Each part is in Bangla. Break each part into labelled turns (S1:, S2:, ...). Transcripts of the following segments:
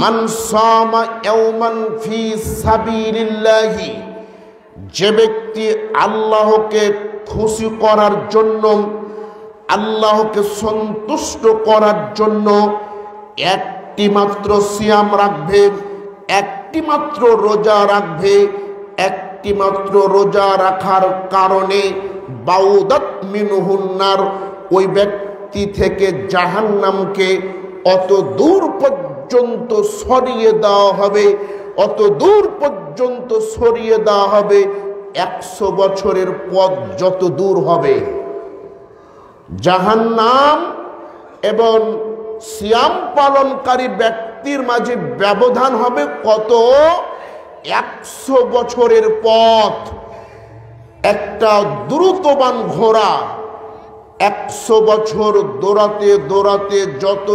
S1: মান সামা ইয়াওমান ফি সাবিলিল্লাহি, যে ব্যক্তি আল্লাহকে খুশি করার জন্য, আল্লাহকে সন্তুষ্ট করার জন্য একটি মাত্র সিয়াম রাখবে, একটি মাত্র রোজা রাখবে, একটি মাত্র রোজা রাখার কারণে বাউদাত মিনহুন নার, ওই ব্যক্তি থেকে জাহান্নামকে অত দূর পর্যন্ত সরিয়ে দেওয়া হবে, অত দূর পর্যন্ত সরিয়ে দেওয়া হবে 100 বছরের পথ যত দূর হবে। জাহান্নাম এবং সিয়াম পালনকারী ব্যক্তির মাঝে ব্যবধান হবে কত? 100 বছরের পথ। একটা দ্রুতবান ঘোড়া 100 বছর দৌড়াতে দৌড়াতে যত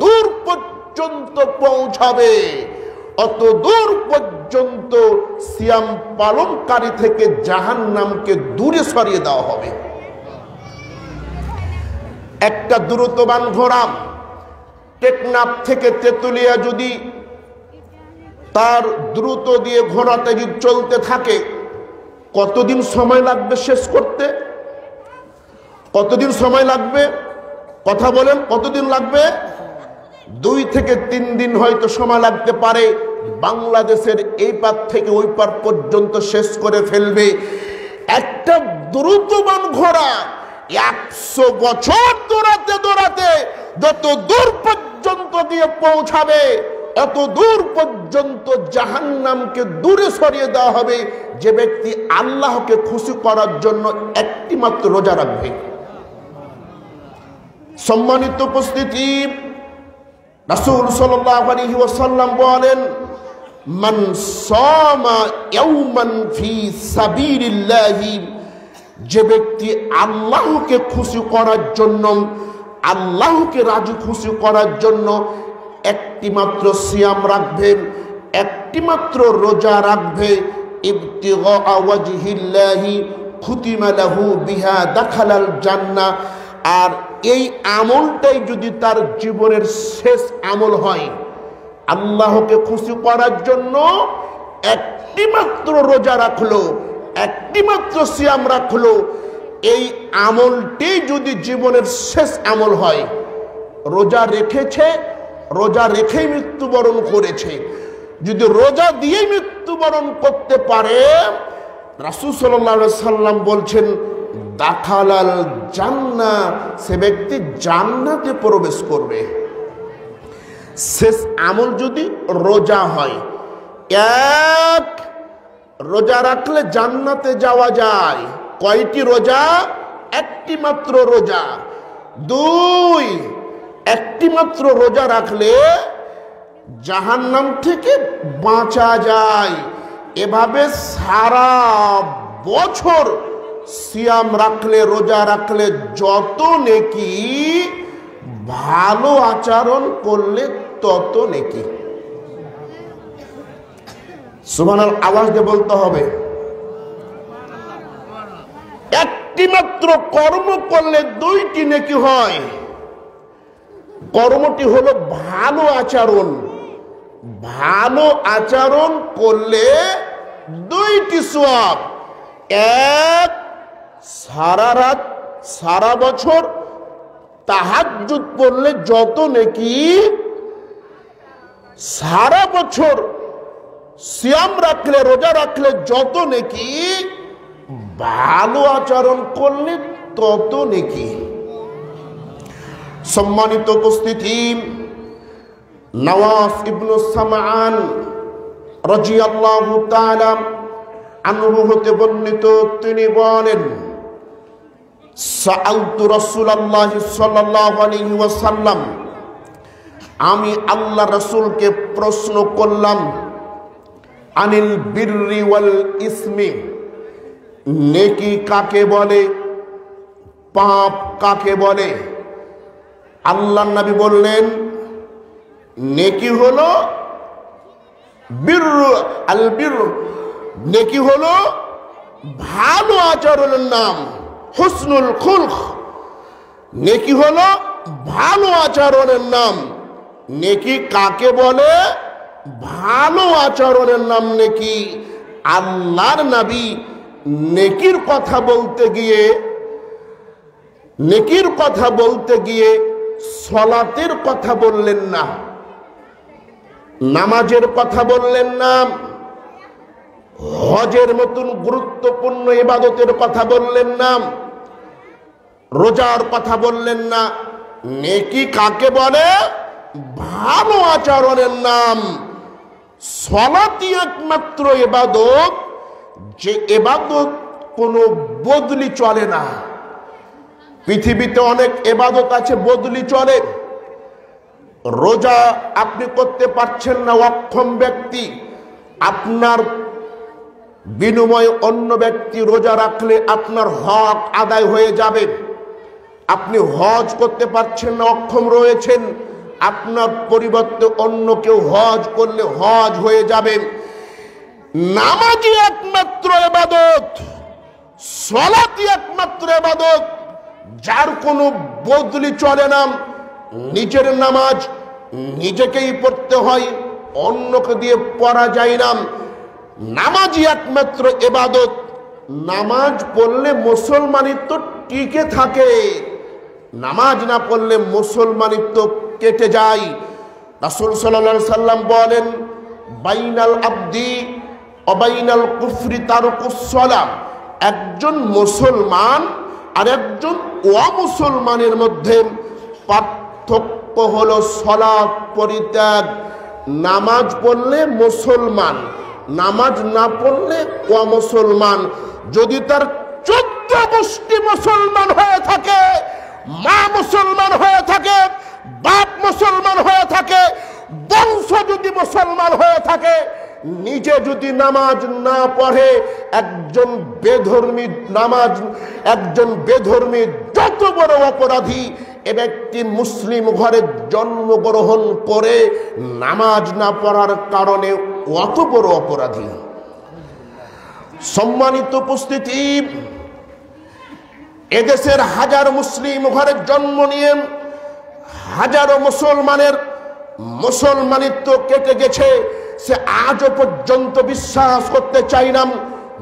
S1: দূর পর্যন্ত পৌঁছাবে, অত দূর পর্যন্ত সিয়াম পালনকারী থেকে জাহান্নামকে দূরে সরিয়ে দেওয়া হবে। একটা দ্রুতবান ঘোড়া টেকনাফ থেকে তেতুলিয়া যদি তার দ্রুত দিয়ে ঘোড়াতে যদি চলতে থাকে, কতদিন সময় লাগবে শেষ করতে? কতদিন সময় লাগবে? কথা বলেন, কতদিন লাগবে? 2 থেকে 3 দিন হয়তো সময় লাগতে পারে। বাংলাদেশের এই পার থেকে ওই পার পর্যন্ত শেষ করে ফেলবে। একটা দ্রুতবান ঘোড়া 100 বছর দৌড়াতে দৌড়াতে যত দূর পর্যন্ত দিয়ে পৌঁছাবে, অত দূর পর্যন্ত জাহান্নামকে দূরে সরিয়ে দেওয়া হবে। যে ব্যক্তি আল্লাহকে খুশি করার জন্য একটি মাত্র রোজা রাখবে। সম্মানিত উপস্থিতি, রাসূল সাল্লাল্লাহু আলাইহি ওয়াসাল্লাম বলেন, মান সামা ইয়াওমান ফি সাবিলিল্লাহি, যে ব্যক্তি আল্লাহকে খুশি করার জন্য, আল্লাহকে রাজি খুশি করার জন্য একটি মাত্র সিয়াম রাখবে, একটি মাত্র রোজা রাখবে, ইবতিগা ওয়াজহিল্লাহি খুতিমা লাহু বিহা দাখালাল জান্নাহ, আর এই আমলটাই যদি তার জীবনের শেষ আমল হয়, আল্লাহকে খুশি করার জন্য একটি মাত্র রোজা রাখলো, একটি মাত্র সিয়াম রাখলো, এই আমলটি যদি জীবনের শেষ আমল হয়, রোজা রেখেছে, রোজা রেখেই মৃত্যুবরণ করেছে, যদি রোজা দিয়ে মৃত্যুবরণ করতে পারে, রাসূল সাল্লাল্লাহু আলাইহি সাল্লাম বলছেন, দাখালাল জান্নাহ, সে ব্যক্তি জান্নাতে প্রবেশ করবে। শেষ আমল যদি রোজা হয়, এক রোজা রাখলে জান্নাতে যাওয়া যায়। কয়টি রোজা? একটি মাত্র রোজা। 2, একটি মাত্র রোজা রাখলে জাহান্নাম থেকে বাঁচা যায়। এভাবে সারা বছর সিয়াম রাখলে, রোজা রাখলে যত নেকি, ভালো আচরণ করলে তত নেকি। সুবহানাল্লাহ, আওয়াজ দিয়ে বলতে হবে। একটি মাত্র কর্ম করলে 2টি নেকি হয়। কর্মটি হলো ভালো আচরণ। ভালো আচরণ করলে 2টি সওয়াব। এক, সারা রাত সারা বছর তাহাজ্জুদ পড়লে যত নেকি, সারা বছর সিয়াম রাখলে, রোজা রাখলে যত নেকি, ভালো আচরণ করলে তত নেকি। সম্মানিত উপস্থিতি, নওয়াস ইবনে সামআন রাদিয়াল্লাহু তাআলা আনহু হতে বর্ণিত, তিনি বলেন, সাআলতু রাসূলুল্লাহ সাল্লাল্লাহু আলাইহি ওয়াসাল্লাম, আমি আল্লাহ রাসূলকে প্রশ্ন করলাম, আনিল বিররি ওয়াল ইসমি, নেকি কাকে বলে, পাপ কাকে বলে? আল্লাহর নবী বললেন, নেকি হলো বিররু, আল বিররু, নেকি হলো ভালো আচরণের নাম, হুসনুল খুলক। নেকি হলো ভালো আচরণের নাম। নেকি কাকে বলে? ভালো আচরণের নাম নেকি। আল্লাহর নবী নেকির কথা বলতে গিয়ে সলাতের কথা বললেন না, নামাজের কথা বললেন না, হজের মতন গুরুত্বপূর্ণ ইবাদতের কথা বললেন না, রোজার কথা বললেন না। নেকি কাকে বলে? ভালো আচরণের নাম। সলাতই একমাত্র ইবাদত, যে ইবাদত কোনো বদলি চলে না। পৃথিবীতে অনেক ইবাদত আছে বদলি চলে। রোজা আপনি করতে পারছেন না, অক্ষম ব্যক্তি, আপনার বিনিময়ে অন্য ব্যক্তি রোজা রাখলে আপনার হক আদায় হয়ে যাবে। আপনি হজ করতে পারছেন না, অক্ষম রয়েছেন, আপনার পরিবর্তে অন্য কেউ হজ করলে হজ হয়ে যাবে। নামাজই একমাত্র ইবাদত, সালাতই একমাত্র ইবাদত যার কোনো বদলি চলে না। নিজের নামাজ নিজেকেই পড়তে হয়, অন্যকে দিয়ে পড়া যায় না। নামাজই একমাত্র ইবাদত। নামাজ পড়লে মুসলমানিত্ব টিকে থাকে, নামাজ না পড়লে মুসলমানিত্ব কেটে যায়। রাসূল সাল্লাল্লাহু আলাইহি সাল্লাম বলেন, বাইনাল আবদি ওয়া বাইনাল কুফরি তারকুস সালাত। একজন মুসলমান আর একজন অমুসলমানের মধ্যে পার্থক্য হলো সালাত পরিত্যাগ। নামাজ পড়লে মুসলমান, নামাজ না পড়লে অমুসলমান। যদি তার 14 গোষ্ঠী মুসলমান হয়ে থাকে, মা মুসলমান হয়ে থাকে, বাপ মুসলমান হয়ে থাকে, বংশ যদি মুসলমান হয়ে থাকে, নিজে যদি নামাজ না পড়ে, একজন বেধর্মী যত বড় অপরাধী, এ ব্যক্তি মুসলিম ঘরে জন্মগ্রহণ করে নামাজ না পড়ার কারণে অত বড় অপরাধী। সম্মানিত উপস্থিতি, এদেশের হাজার মুসলিম ঘরে জন্ম নিয়ে হাজারো মুসলমানের মুসলমানিত্ব কেটে গেছে। সে আজও পর্যন্ত বিশ্বাস করতে চাই না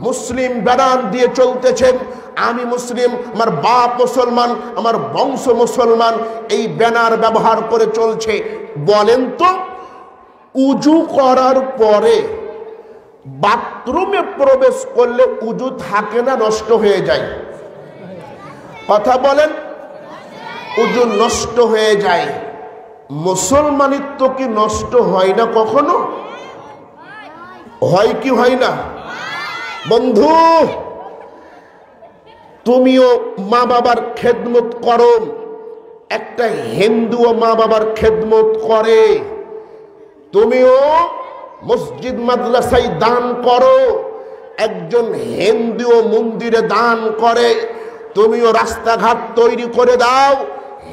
S1: মুসলিম ব্যানার দিয়ে চলতেছেন, আমি মুসলিম, আমার বাপ মুসলমান, আমার বংশ মুসলমান, এই ব্যানার ব্যবহার করে চলছে। বলেন তো, উজু করার পরে বাথরুমে প্রবেশ করলে উজু থাকে না নষ্ট হয়ে যায়? কথা বলেন, উজু নষ্ট হয়ে যায়। মুসলমানিত্ব কি নষ্ট হয় না কখনো? হয় কি হয় না? বন্ধু, তুমিও মা বাবার খেদমত করো, একটা হিন্দুও মা বাবার খেদমত করে। তুমিও মসজিদ মাদ্রাসায় দান করো, একজন হিন্দুও মন্দিরে দান করে। তুমিও রাস্তাঘাট তৈরি করে দাও,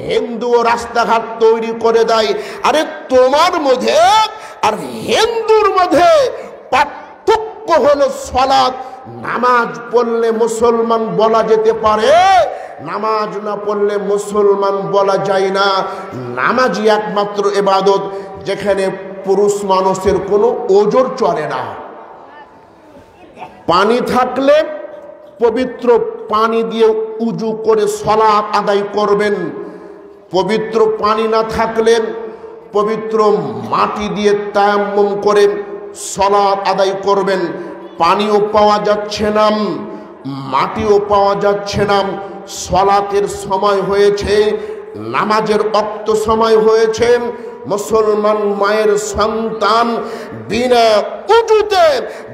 S1: হিন্দুও রাস্তাঘাট তৈরি করে দেয়। আরে তোমার মধ্যে আর হিন্দুর মধ্যে পার্থক্য হলো সালাত। নামাজ পড়লে মুসলমান বলা যেতে পারে, নামাজ না পড়লে মুসলমান বলা যায় না। নামাজই একমাত্র ইবাদত যেখানে পুরুষ মানুষের কোনো ওজর চলে না। পানি থাকলে পবিত্র পানি দিয়ে উজু করে সালাত আদায় করবেন। পবিত্র পানি না থাকলে পবিত্র মাটি দিয়ে তায়াম্মুম করে সালাত আদায় করবেন। পানিও পাওয়া যাচ্ছে না, মাটিও পাওয়া যাচ্ছে না, সালাতের সময় হয়েছে, নামাজের ওয়াক্ত সময় হয়েছে। মুসলমান মায়ের সন্তান বিনা উজুতে,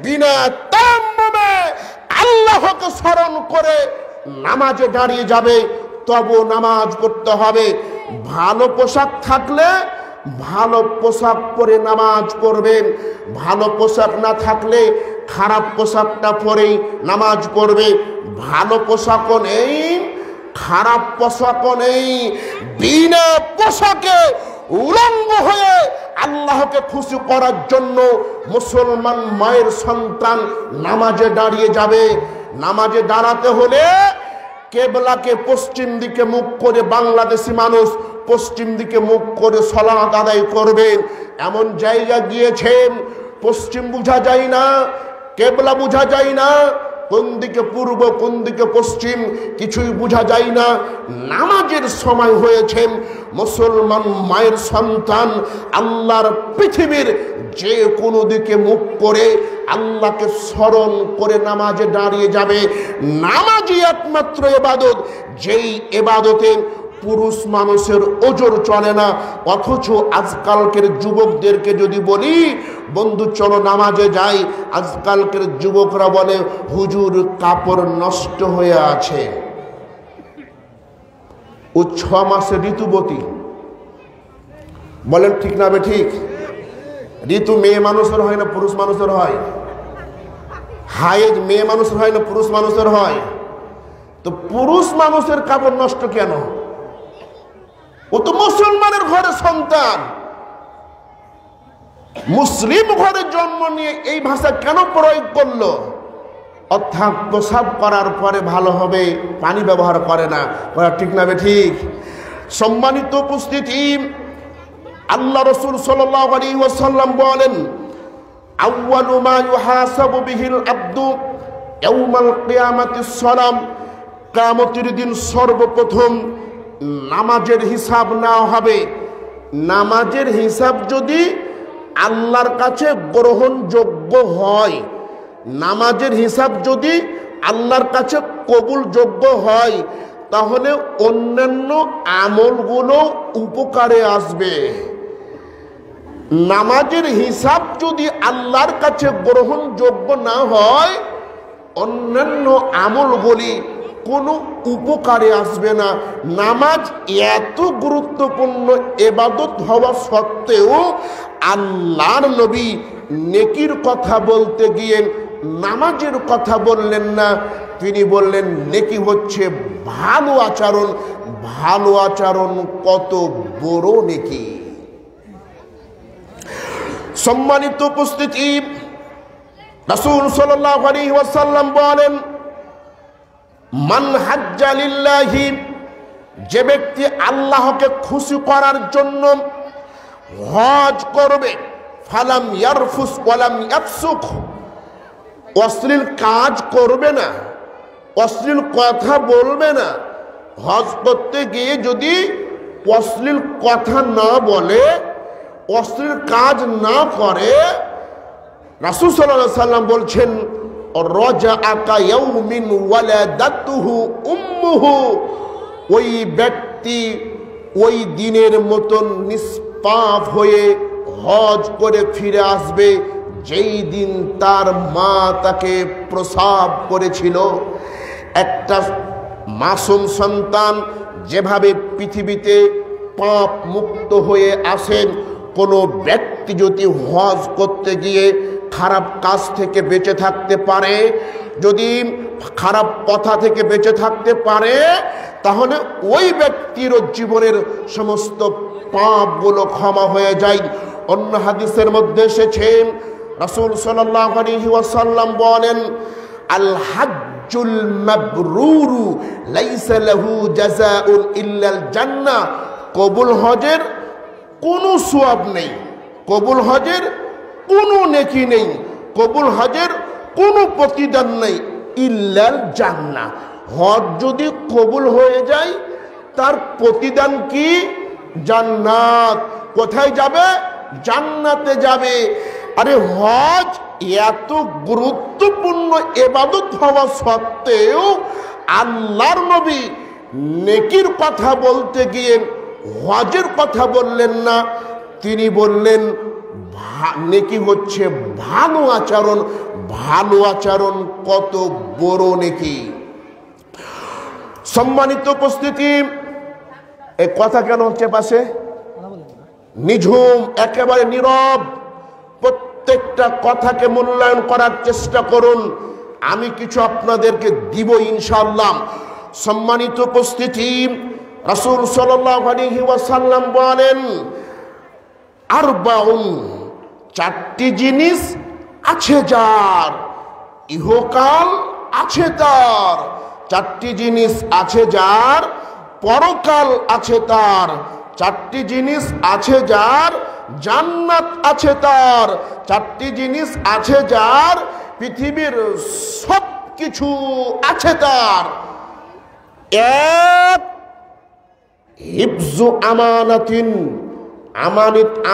S1: বিনা তায়াম্মুমে আল্লাহকে স্মরণ করে নামাজে দাঁড়িয়ে যাবে, তবু নামাজ পড়তে হবে। ভালো পোশাক থাকলে ভালো পোশাক পরে নামাজ পড়বেন, ভালো পোশাক না থাকলে খারাপ পোশাকটা পরেই নামাজ পড়বে। ভালো পোশাকও নেই, খারাপ পোশাকও নেই, বিনা পোশাকে উলঙ্গ হয়ে আল্লাহকে খুশি করার জন্য মুসলমান মায়ের সন্তান নামাজে দাঁড়িয়ে যাবে। নামাজে দাঁড়াতে হলে কেবলাকে পশ্চিম দিকে মুখ করে বাংলাদেশি মানুষ পশ্চিম দিকে মুখ করে সালাত আদায় করবেন। এমন জায়গা গিয়েছেন পশ্চিম বোঝা যায় না, কেবলা বোঝা যায় না, কোন দিকে পূর্ব কোন দিকে পশ্চিম কিছুই বোঝা যায় না। নামাজের সময় হয়েছে, মুসলমান মায়ের সন্তান আল্লাহর পৃথিবীর যে কোনো দিকে মুখ করে আল্লাহকে স্মরণ করে নামাজে দাঁড়িয়ে যাবে। নামাজই একমাত্র ইবাদত, যেই ইবাদতে পুরুষ মানুষের ওজর চলে না। অথচ আজকালকের যুবকদেরকে যদি বলি বন্ধু চলো নামাজে যাই, আজকালকের যুবকরা বলে হুজুর কাপড় নষ্ট হয়ে আছে। ও 6 মাসে ঋতুবতী, বলেন ঠিক না বে ঠিক? ঋতু মেয়ে মানুষের হয় না পুরুষ মানুষের হয়? হায়েজ মেয়ে মানুষের হয় না পুরুষ মানুষের হয়? তো পুরুষ মানুষের কাপড় নষ্ট কেন? ও তো মুসলমানের ঘরে সন্তান, মুসলিম ঘরে জন্ম নিয়ে এই ভাষা কেন প্রয়োগ করলো? অর্থাৎ প্রসাব করার পরে ভালো হবে, পানি ব্যবহার করে না, ঠিক না বে ঠিক? সম্মানিত উপস্থিতি, আল্লাহ রাসূল সাল্লাল্লাহু আলাইহি ওয়াসাল্লাম বলেন আউয়ালু মা ইউহাসাবু বিহিল আবদু ইয়াউমাল কিয়ামাতিস সালাম, কিয়ামতের দিন সর্বপ্রথম নামাজের হিসাব নেওয়া হবে। নামাজের হিসাব যদি আল্লাহর কাছে গ্রহণযোগ্য হয়, নামাজের হিসাব যদি আল্লাহর কাছে কবুলযোগ্য হয়, তাহলে অন্যান্য আমলগুলো উপকারে আসবে। নামাজের হিসাব যদি আল্লাহর কাছে গ্রহণযোগ্য না হয়, অন্যান্য আমলগুলি কোনো উপকারে আসবে না। নামাজ এত গুরুত্বপূর্ণ ইবাদত হওয়া সত্ত্বেও আল্লাহর নবী নেকির কথা বলতে গিয়ে নামাজের কথা বললেন না। তিনি বললেন নেকি হচ্ছে ভালো আচরণ। ভালো আচরণ কত বড় নেকি! সম্মানিত উপস্থিতি, রাসূল সাল্লাল্লাহু আলাইহি ওয়াসাল্লাম বলেন মান হাজ্জা লিল্লাহি, যে ব্যক্তি আল্লাহকে খুশি করার জন্য হজ করবে, ফালাম ইয়ারফুস ওয়ালাম ইয়াফসুক, অশ্লীল কাজ করবে না, অশ্লীল কথা বলবে না। হজ করতে গিয়ে যদি অশ্লীল কথা না বলে, অশ্লীল কাজ না করে, রাসূল সাল্লাল্লাহু আলাইহি ওয়াসাল্লাম বলছেন রাজাআকা ইয়াউমিন ওয়ালাদাতুহু উম্মুহু, ওই ব্যক্তি ওই দিনের মতন নিষ্পাপ হয়ে হজ করে ফিরে আসবে যেই দিন তার মা তাকে প্রসব করেছিল। একটা মাসুম সন্তান যেভাবে পৃথিবীতে পাপ মুক্ত হয়ে আসেন, কোনো ব্যক্তি যদি হজ করতে গিয়ে খারাপ কাজ থেকে বেঁচে থাকতে পারে, যদি খারাপ কথা থেকে বেঁচে থাকতে পারে, তাহলে ওই ব্যক্তির জীবনের সমস্ত পাপগুলো ক্ষমা হয়ে যায়। অন্য হাদিসের মধ্যে এসেছে রাসূল সাল্লাল্লাহু আলাইহি ওয়াসাল্লাম বলেন আল হাজ্জুল মাবরুরু লাইসা লাহু জাযাউন ইল্লাল জান্নাহ, কবুল হজের কোনো সওয়াব নেই, কবুল হজের কোনো নেকি নেই, কবুল হজের কোনো প্রতিদান নেই, ইল্লাল জান্নাহ। হজ যদি কবুল হয়ে যায় তার প্রতিদান কি? জান্নাত। কোথায় যাবে? জান্নাতে যাবে। আরে হজ এত গুরুত্বপূর্ণ ইবাদত হওয়া সত্ত্বেও আল্লাহর নবী নেকির কথা বলতে গিয়ে হজের কথা বললেন না। তিনি বললেন নেকি হচ্ছে ভালো আচরণ। ভালো আচরণ কত বড় নেকি! সম্মানিত উপস্থিতি, এই কথা কেন হচ্ছে পাশে? নিঝুম, একেবারে নীরব। প্রত্যেকটা কথাকে মূল্যায়ন করার চেষ্টা করুন। আমি কিছু আপনাদেরকে দিব ইনশাআল্লাহ। সম্মানিত উপস্থিতি, রাসূল সাল্লাল্লাহু আলাইহি ওয়াসাল্লাম বলেন আরবাউন, 4টি জিনিস আছে যার, ইহকাল আছে তার। 4টি জিনিস আছে যার, পরকাল আছে তার। চারটি জিনিস আছে যার, জান্নাত আছে তার। চারটি জিনিস আছে যার, পৃথিবীর সব কিছু আছে তার। এক, হিফজু আমানাতিন,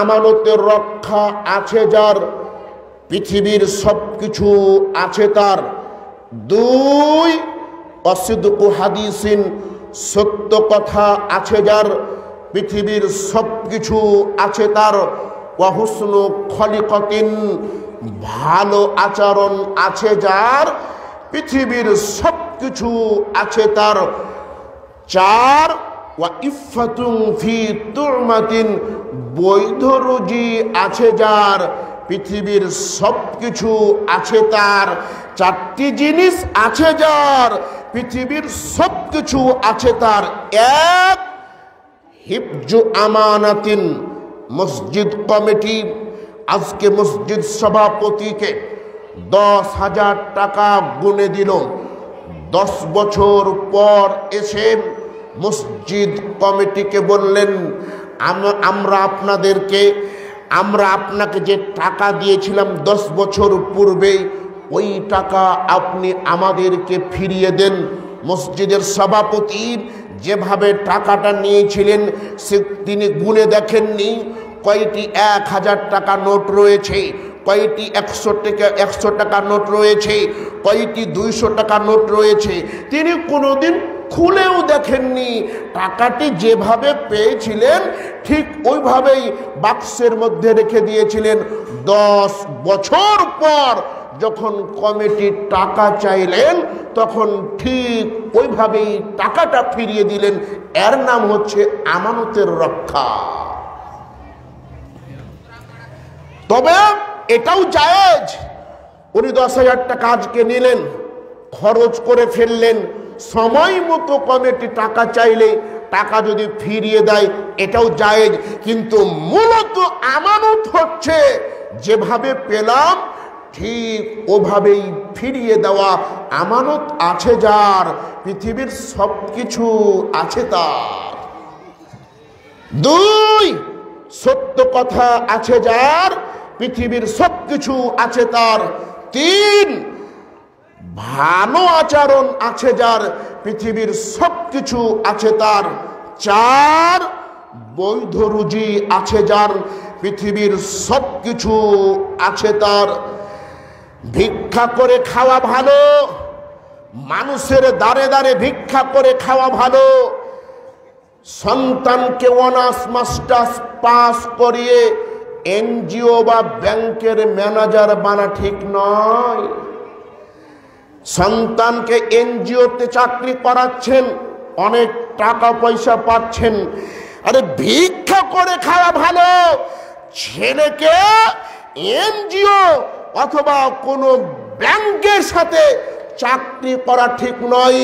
S1: আমানতের রক্ষা আছে যার, পৃথিবীর সব কিছু আছে তার। দুই, অসিদকু হাদিসিন, সত্য কথা আছে যার, পৃথিবীর সব কিছু আছে তার। ওয়াহুসনু খলিকতিন, ভালো আচরণ আছে যার, পৃথিবীর সব কিছু আছে তার। চার, ওয়া ইফাতুন ফি তুরমাতিন, বৈধ রুজি আছে যার, পৃথিবীর সব কিছু আছে তার। চারটি জিনিস আছে যার, পৃথিবীর সব কিছু আছে তার। এক, হিফজু আমানাতিন, মসজিদ কমিটি আজকে মসজিদ সভাপতিকে 10,000 টাকা গুনে দিল। 10 বছর পর এসে মসজিদ কমিটিকে বললেন, আমরা আপনাকে যে টাকা দিয়েছিলাম 10 বছর পূর্বে, ওই টাকা আপনি আমাদেরকে ফিরিয়ে দেন। মসজিদের সভাপতি যেভাবে টাকাটা নিয়েছিলেন তিনি গুনে দেখেননি কয়টি 1000 টাকা নোট রয়েছে, কয়টি 100 টাকা নোট রয়েছে, কয়টি 200 টাকা নোট রয়েছে। তিনি কোনোদিন খুলেও দেখেননি। টাকাটি যেভাবে পেয়েছিলেন ঠিক ওইভাবেই বাক্সের মধ্যে রেখে দিয়েছিলেন। 10 বছর পর যখন কমিটি টাকা চাইলেন তখন ঠিক ওইভাবেই টাকাটা ফিরিয়ে দিলেন। এর নাম হচ্ছে আমানতের রক্ষা। তবে এটাও জায়েজ, উনি 10,000 টাকা আজকে নিলেন, খরচ করে ফেললেন, সময় মতো কমিটি টাকা চাইলে টাকা যদি ফিরিয়ে দেয় এটাও জায়েজ। কিন্তু মূলত আমানত হচ্ছে যেভাবে পেলাম ঠিক ওভাবেই ফিরিয়ে দেওয়া। আমানত আছে যার, পৃথিবীর সব কিছু আছে তার। দুই, সত্য কথা আছে যার, পৃথিবীর সব কিছু আছে তার। তিন, ভালো আচরণ আছে যার, পৃথিবীর সব কিছু আছে তার। চার, বৈধ রুজি আছে যার, পৃথিবীর সব কিছু আছে তার। ভিক্ষা করে খাওয়া ভালো, মানুষের দ্বারে দ্বারে ভিক্ষা করে খাওয়া ভালো। সন্তানকে অনার্স মাস্টার্স পাস করিয়ে এনজিও বা ব্যাংকের ম্যানেজার বানা ঠিক নয়। সন্তানকে এনজিওতে চাকরি করাচ্ছেন, অনেক টাকা পয়সা পাচ্ছেন, আরে ভিক্ষা করে খাওয়া ভালো। ছেলেকে এনজিও অথবা কোনো ব্যাংকের সাথে চাকরি করা ঠিক নয়।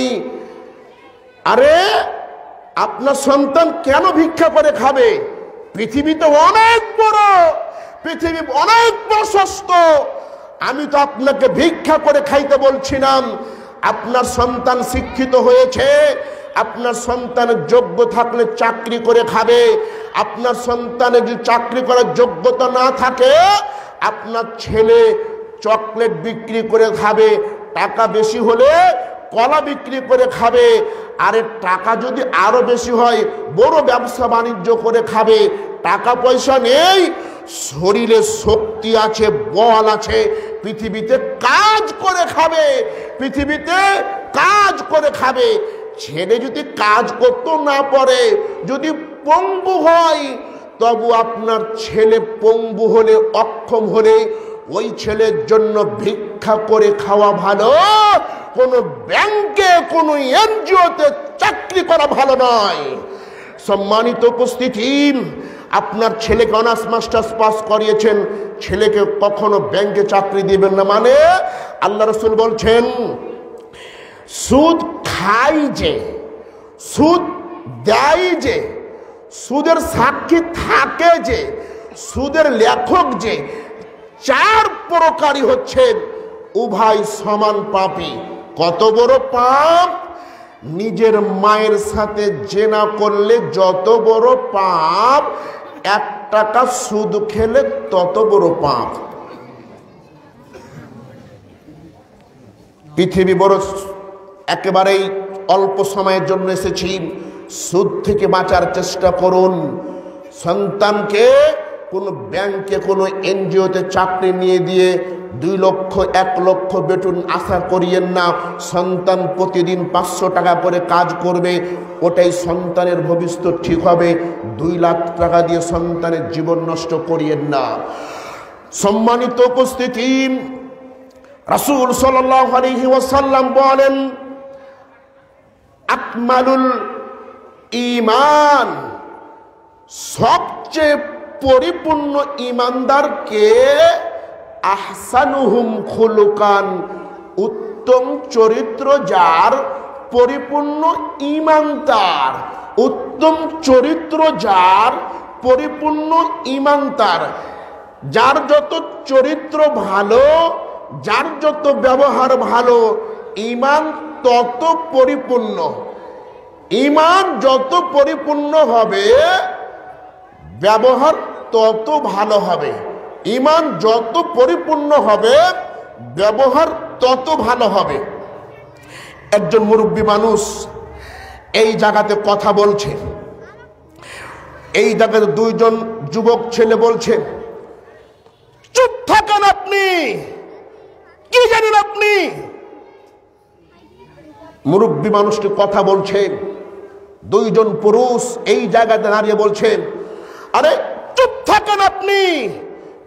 S1: আরে আপনার সন্তান কেন ভিক্ষা করে খাবে? পৃথিবী তো অনেক বড়, পৃথিবী অনেক প্রশস্ত। আমি তো আপনাকে ভিক্ষা করে খাইতে বলছি না। আপনার সন্তান শিক্ষিত হয়েছে, আপনার সন্তানের যোগ্য থাকলে চাকরি করে খাবে। আপনার সন্তানের যদি চাকরি করার যোগ্যতা না থাকে, আপনার ছেলে চকলেট বিক্রি করে খাবে, টাকা বেশি হলে কলা বিক্রি করে খাবে। আরে টাকা যদি আরো বেশি হয় বড় ব্যবসা বাণিজ্য করে খাবে। টাকা পয়সা নেই, শরীরে শক্তি আছে, বল আছে, পৃথিবীতে কাজ করে খাবে, পৃথিবীতে কাজ করে খাবে। ছেলে যদি কাজ করতে না পারে, যদি পঙ্গু হয়, তবু আপনার ছেলে পঙ্গু হলে, অক্ষম হলে ওই ছেলের জন্য ভিক্ষা করে খাওয়া ভালো, কোনো ব্যাংকে কোনো এনজিওতে চাকরি করা ভালো নয়। সম্মানিত উপস্থিতি, আপনার ছেলেকে অনার্স মাস্টার্স পাস করিয়েছেন, ছেলেকে কখনো ব্যাংকে চাকরি দিবেন না। মানে আল্লাহ রাসূল বলছেন, সুদ খাই যে, সুদ দেয় যে, সুদের সাক্ষী থাকে যে, সুদের লেখক যে, 4 প্রকারই হচ্ছেন উভয় সমান পাপী। কত বড় পাপ! নিজের মায়ের সাথে জেনা করলে যত বড় পাপ, 1 টাকা সুদ খেলে তত বড় পাপ। পৃথিবী বড় একেবারেই অল্প সময়ের জন্য এসেছি, সুদ থেকে বাঁচার চেষ্টা করুন। সন্তানকে কোন ব্যাংকে কোনো এনজিওতে চাকরি নিয়ে দিয়ে 2 লক্ষ 1 লক্ষ বেতন আশা করিয়েন না। সন্তান প্রতিদিন 500 টাকা করে কাজ করবে, ওটাই সন্তানের ভবিষ্যৎ ঠিক হবে। 2 লাখ টাকা দিয়ে সন্তানের জীবন নষ্ট করিয়েন না। সম্মানিত উপস্থিতি, রাসূল সাল্লাল্লাহু আলাইহি ওয়াসাল্লাম বলেন, আকমালুল ঈমান, সবচেয়ে পরিপূর্ণ ঈমানদারকে আহসানুহুম খুলুকান, উত্তম চরিত্র যার, পরিপূর্ণ ঈমান তার। উত্তম চরিত্র যার, পরিপূর্ণ ঈমান তার। যার যত চরিত্র ভালো, যার যত ব্যবহার ভালো, ঈমান তত পরিপূর্ণ। ঈমান যত পরিপূর্ণ হবে, ব্যবহার তত ভালো হবে। ঈমান যত পরিপূর্ণ হবে, ব্যবহার তত ভালো হবে। একজন মুরব্বী মানুষ এই জায়গাতে কথা বলছে। এই জায়গাতে 2 জন যুবক ছেলে বলছে, চুপ থাকেন আপনি, কি জানেন আপনি? মুরব্বী মানুষটি কথা বলছে। 2 জন পুরুষ এই জায়গাতে দাঁড়িয়ে বলছেন, আরে চুপ থাকেন আপনি,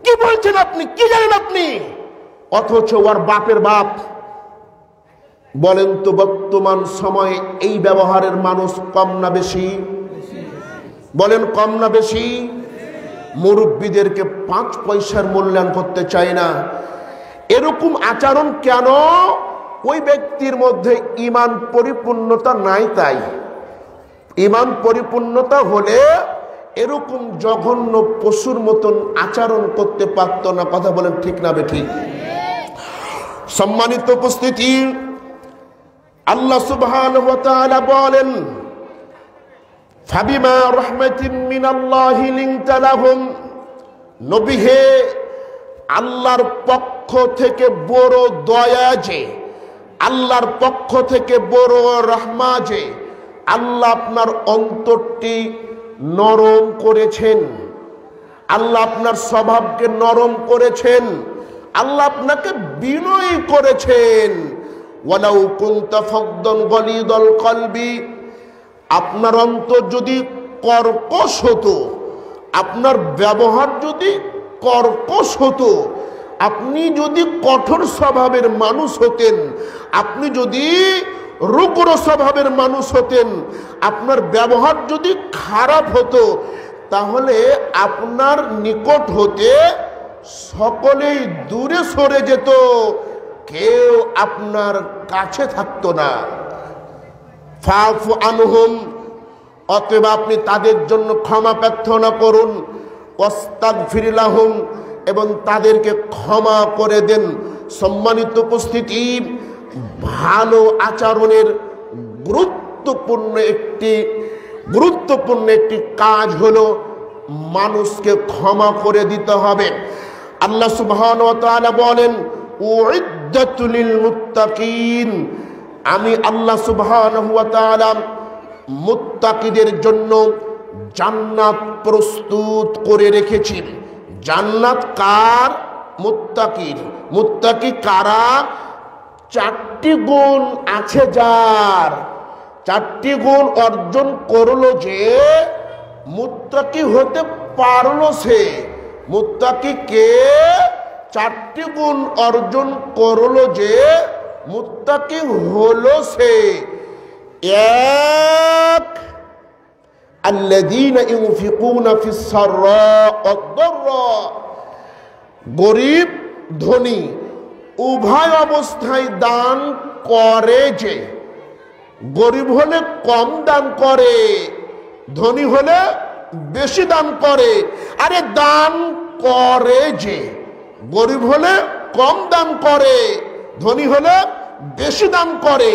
S1: কি বলছেন আপনি, কি জানেন আপনি? অথচ ওর বাপের বাপ। বলেন তো বর্তমান সময়ে এই ব্যবহারের মানুষ কম না বেশি? বলেন কম না বেশি? মুরব্বীদেরকে 5 পয়সার মূল্যায়ন করতে চায় না। এরকম আচরণ কেন? ওই ব্যক্তির মধ্যে ঈমান পরিপূর্ণতা নাই। তাই ঈমান পরিপূর্ণতা হলে এরকম জঘন্য পশুর মতন আচরণ করতে পারত না। কথা বলেন ঠিক না বেঠিক? সম্মানিত উপস্থিতি, আল্লাহ সুবহানাহু ওয়া তাআলা বলেন, ফাবিমা রাহমাতিন মিনাল্লাহি লিনতা লাহুম, নবী হে, আল্লাহর পক্ষ থেকে বড় দয়া যে, আল্লাহর পক্ষ থেকে বড় রহমা যে, আল্লাহ আপনার অন্তরটি নরম করেছেন, আল্লাহ আপনার স্বভাবকে নরম করেছেন, আল্লাহ আপনাকে বিনয়ী করেছেন। ওয়ালাউ কুনতা ফাদ্দান গলিদাল কলবি, আপনার অন্তর যদি কর্কশ হতো, আপনার ব্যবহার যদি কর্কশ হতো, আপনি যদি কঠোর স্বভাবের মানুষ হতেন, আপনি যদি রুগ্র স্বভাবের মানুষ হতেন, আপনার ব্যবহার যদি খারাপ হতো, তাহলে আপনার নিকট হতে সকলেই দূরে সরে যেত, কেউ আপনার কাছে থাকতো না। ফাফু আনহুম, অতএব আপনি তাদের জন্য ক্ষমা প্রার্থনা করুন। ওয়াস্তাগফির লাহুম, এবং তাদেরকে ক্ষমা করে দেন। সম্মানিত উপস্থিতি, ভালো আচরণের গুরুত্বপূর্ণ একটি কাজ হলো মানুষকে ক্ষমা করে দিতে হবে। আল্লাহ সুবহানাহু ওয়া তাআলা বলেন, উইদ্দাতুল লিল মুত্তাকিন, আমি আল্লাহ সুবহানাহু ওয়া তাআলা মুত্তাকিদের জন্য জান্নাত প্রস্তুত করে রেখেছি। জান্নাত কার? মুত্তাকির। মুত্তাকি কারা? 4টি গুণ আছে যার, 4টি গুণ অর্জন করলো যে মুত্তাকি হতে পারলো সে। মুত্তাকি কে? 4টি গুণ অর্জন করলো যে মুত্তাকি হলো সে। 1, আল্লাযীনা ইউনফিকুনা ফিস সাররা ওয়াদ দাররা, গরিব ধনী উভয় অবস্থায় দান করে যে। গরিব হলে কম দান করে, ধনী হলে বেশি দান করে। আরে দান করে যে, গরিব হলে কম দান করে, ধনী হলে বেশি দান করে।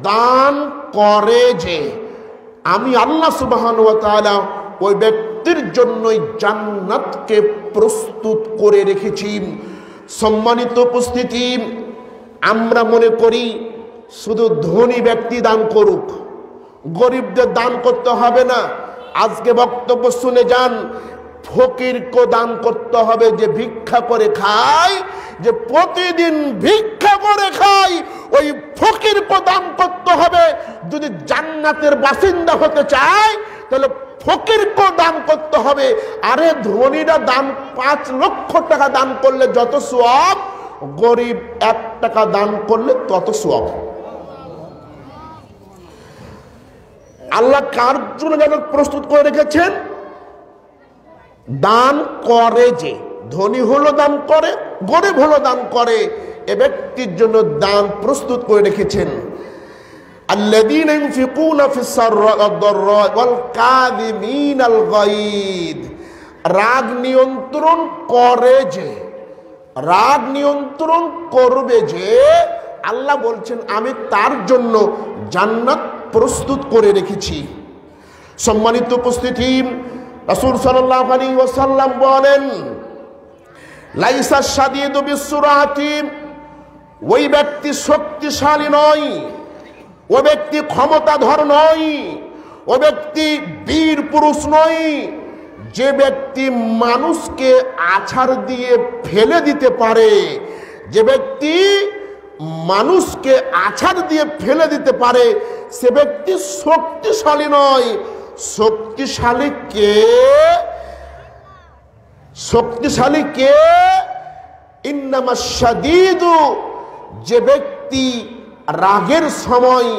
S1: দান করে যে, আমি আল্লাহ সুবহানাহু ওয়া তাআলা ওই ব্যক্তির জন্যই জান্নাতকে প্রস্তুত করে রেখেছি। সম্মানিত উপস্থিতি, আমরা মনে করি শুধু ধনী ব্যক্তি দান করুক, গরিবদের দান করতে হবে না। আজকে বক্তব্য শুনে যান, ফকিরকে দান করতে হবে, যে ভিক্ষা করে খায়, যে প্রতিদিন ভিক্ষা করে খায়, ওই ফকিরকে দান করতে হবে। যদি জান্নাতের বাসিন্দা হতে চায় তাহলে ফকিরকে দান করতে হবে। আরে ধনীরা দান 5 লক্ষ টাকা দান করলে যত সওয়াব, গরিব 1 টাকা দান করলে তত সওয়াব। আল্লাহ কার জন্য জান্নাত প্রস্তুত করে রেখেছেন? দান করে যে, ধনী হলো দান করে, গরিব হলো দান করে, এ ব্যক্তির জন্য দান প্রস্তুত করে রেখেছেন। আল্লাযীনা ইউনফিকুনা ফিস সাররা'i ওয়াদ-দাররা'i ওয়াল কাযিমিনাল গায়দ। রাগ নিয়ন্ত্রণ করে যে, রাগ নিয়ন্ত্রণ করবে যে, আল্লাহ বলছেন আমি তার জন্য জান্নাত প্রস্তুত করে রেখেছি। সম্মানিত উপস্থিতি, রাসূল সাল্লাল্লাহু আলাইহি ওয়াসাল্লাম বলেন, লাইসা শাদীদু বিসসুরাতি, ওই ব্যক্তি শক্তিশালী নয়, ওই ব্যক্তি ক্ষমতাধর নয়, ওই ব্যক্তি বীর পুরুষ নয়, যে ব্যক্তি মানুষকে আছাড় দিয়ে ফেলে দিতে পারে, যে ব্যক্তি মানুষকে আছাড় দিয়ে ফেলে দিতে পারে, সে ব্যক্তি শক্তিশালী নয়। শক্তিশালী কে? শক্তিশালী কে? ইন্নামাশ শাদীদু, যে ব্যক্তি রাগের সময়,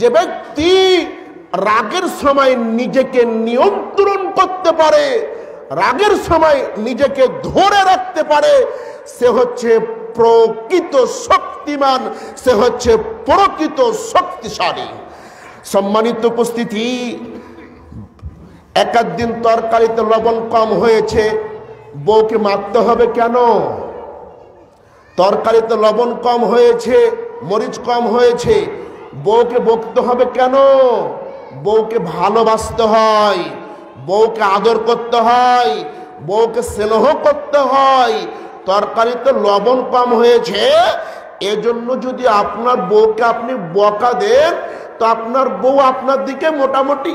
S1: যে ব্যক্তি রাগের সময় নিজেকে নিয়ন্ত্রণ করতে পারে, রাগের সময় নিজেকে ধরে রাখতে পারে, সে হচ্ছে প্রকৃত শক্তিমান, সে হচ্ছে প্রকৃত শক্তিশালী। সম্মানিত উপস্থিতি, একদিন তরকারিতে লবণ কম হয়েছে, বউকে মারতে হবে কেন? তরকারিতে লবণ কম হয়েছে, মরিচ কম হয়েছে, বউকে বকতে হবে কেন? বউকে ভালোবাসতে হয়, বউকে আদর করতে হয়, বউকে স্নেহ করতে হয়। তরকারিতে লবণ কম হয়েছে, এজন্য যদি আপনার বউকে আপনি বকা দেন, তো আপনার বউ আপনার দিকে মোটামুটি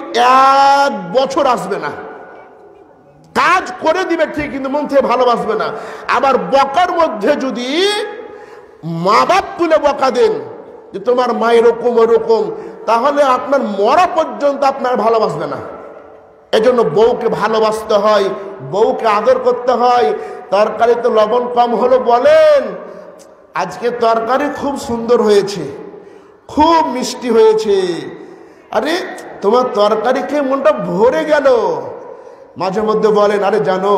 S1: 1 বছর আসবে না। কাজ করে দিবে ঠিক, কিন্তু মন থেকে ভালোবাসবে না। আবার বকার মধ্যে যদি মা বাপ তুলে বকা দেন যে তোমার মা এরকম ওরকম, তাহলে আপনার মরা পর্যন্ত আপনার ভালোবাসবে না। এজন্য বউকে ভালোবাসতে হয়, বউকে আদর করতে হয়। তরকারিতে লবণ কম হলো, বলেন আজকে তরকারি খুব সুন্দর হয়েছে, খুব মিষ্টি হয়েছে, আরে তোমার তরকারি খেয়ে মনটা ভরে গেল। মাঝে মধ্যে বলেন, আরে জানো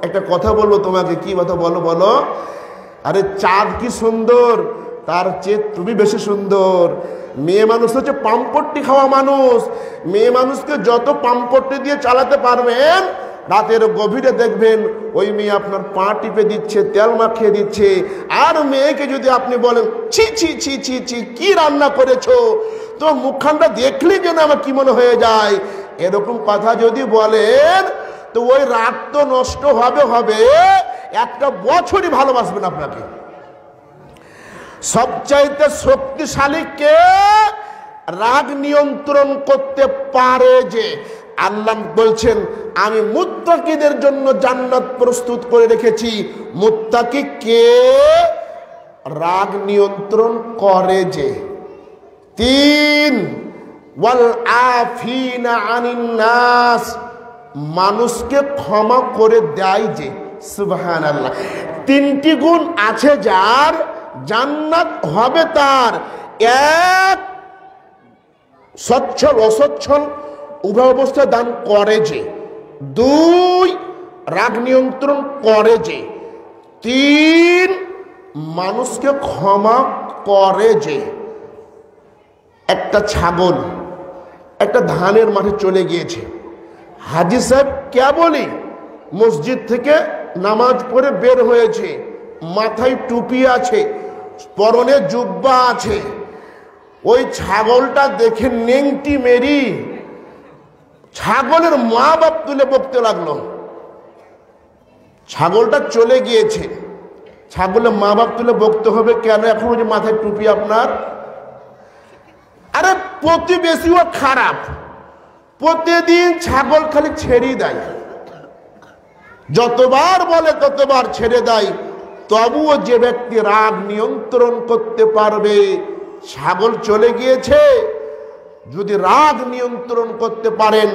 S1: একটা কথা বলবো তোমাকে। কি কথা? বলো বলো। আরে চাঁদ কি সুন্দর, তার চেয়ে তুমি বেশি সুন্দর। মেয়ে মানুষ হচ্ছে পাম্পট্টি খাওয়া মানুষ। মেয়ে মানুষকে যত পাম্পট্টি দিয়ে চালাতে পারবেন, রাতের গভীরে দেখবেন ওই মেয়ে আপনার পা টিপে দিচ্ছে, তেল মাখিয়ে দিচ্ছে। আর মেয়েকে যদি আপনি বলেন ছি ছি ছি ছি ছি, কি রান্না করেছো, তো মুখখানটা দেখলেই যেন আমার কি মনে হয়ে যায়, এরকম কথা যদি বলেন, তো ওই রাত তো নষ্ট হবে, 1 বছরই ভালোবাসবেন আপনাকে। সবচাইতে শক্তিশালী কে? রাগ নিয়ন্ত্রণ করতে পারে যে। আল্লাহ বলছেন আমি মুত্তাকিদের জন্য জান্নাত প্রস্তুত করে রেখেছি। মুত্তাকি কে? রাগ নিয়ন্ত্রণ করে যে। 3 ওয়াল আফিনা আনিন নাস, মানুষকে ক্ষমা করে দেয় যে। সুবহানাল্লাহ। 3টি গুণ আছে যার, জান্নাত হবে তার। 1, সচ্ছল অসচ্ছল উভয় অবস্থায় দান করে যে। 2, রাগ নিয়ন্ত্রণ করে যে। 3, মানুষকে ক্ষমা করে যে। একটা ছাগল একটা ধানের মাঠে চলে গিয়েছে। হাজী সাহেব কেবলই মসজিদ থেকে নামাজ পড়ে বের হয়েছে, মাথায় টুপি আছে, পরনে জুব্বা আছে। ওই ছাগলটা দেখে নেংটি মেরি ছাগলের মা বাপ তুলে বকতে লাগলো। ছাগলটা চলে গিয়েছে, ছাগলের মা বাপ তুলে বকতে হবে কেন? এখন ওই যে মাথায় টুপি আপনার, আরে প্রতিবেশীও খারাপ, প্রতিদিন ছাগল খালি ছেড়ে দেয়, যতবার বলে ততবার ছেড়ে দেয়। তবুও যে ব্যক্তি রাগ নিয়ন্ত্রণ করতে পারবে, ছাগল চলে গিয়েছে, যদি রাগ নিয়ন্ত্রণ করতে পারেন,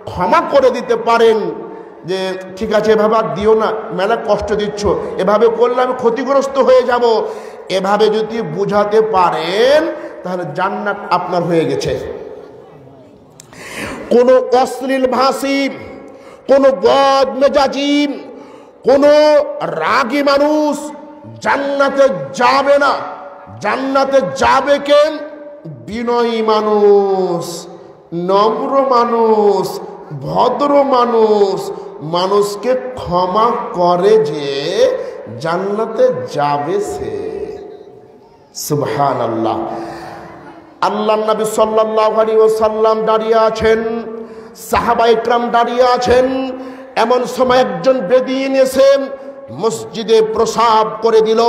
S1: ক্ষমা করে দিতে পারেন যে ঠিক আছে এভাবে আর দিও না, মেলা কষ্ট দিচ্ছ, এভাবে করলে আমি ক্ষতিগ্রস্ত হয়ে যাব, এভাবে যদি বুঝাতে পারেন তাহলে জান্নাত আপনার হয়ে গেছে। কোন অশ্লীল ভাষী, কোন বদমেজাজি, কোন রাগী মানুষ জান্নাতে যাবে না। জান্নাতে যাবে কে? বিনয়ী মানুষ, নম্র মানুষ, ভদ্র মানুষ, মানুষকে ক্ষমা করে যে জান্নাতে যাবে সে। সুবহানাল্লাহ। আল্লাহ নবী সাল্লাল্লাহু আলাইহি ওয়াসাল্লাম দাঁড়িয়ে আছেন, সাহাবা ইকরাম দাঁড়িয়ে আছেন। এমন সময় একজন বেদিন এসে মসজিদে প্রসাব করে দিল।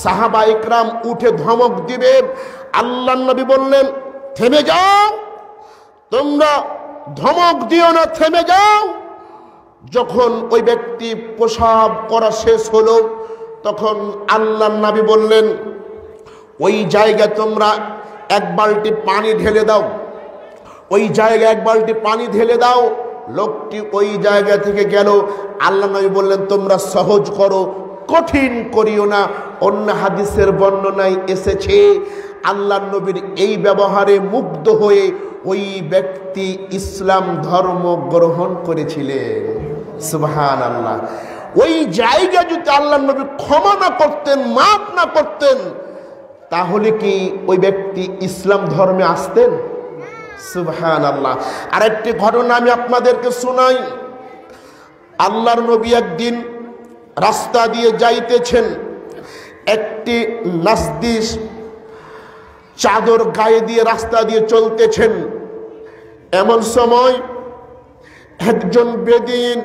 S1: সাহাবা ইকরাম উঠে ধমক দিবে, আল্লাহ নবী বললেন থেমে যাও, তোমরা ধমক দিও না, থেমে যাও। যখন ওই ব্যক্তি প্রসাব করা শেষ হলো, তখন আল্লাহ নবী বললেন ওই জায়গায় তোমরা এক বালতি পানি ঢেলে দাও, ওই জায়গায় এক বালতি পানি ঢেলে দাও। লোকটি ওই জায়গা থেকে গেল। আল্লাহ নবী বললেন তোমরা সহজ করো, কঠিন করিও না। অন্য হাদিসের বর্ণনায় এসেছে আল্লাহ নবীর এই ব্যবহারে মুগ্ধ হয়ে ওই ব্যক্তি ইসলাম ধর্ম গ্রহণ করেছিলেন। সুবহানাল্লাহ। ওই জায়গা যদি আল্লাহ নবী ক্ষমা না করতেন, মাফ না করতেন, তাহলে কি ওই ব্যক্তি ইসলাম ধর্মে আসতেন? সুবহানাল্লাহ। আরেকটি ঘটনা আমি আপনাদেরকে শোনাই। আল্লাহর নবী একদিন রাস্তা দিয়ে যাইতেছেন, একটি নাসদিস চাদর গায়ে দিয়ে রাস্তা দিয়ে চলতেছেন। এমন সময় একজন বেদিন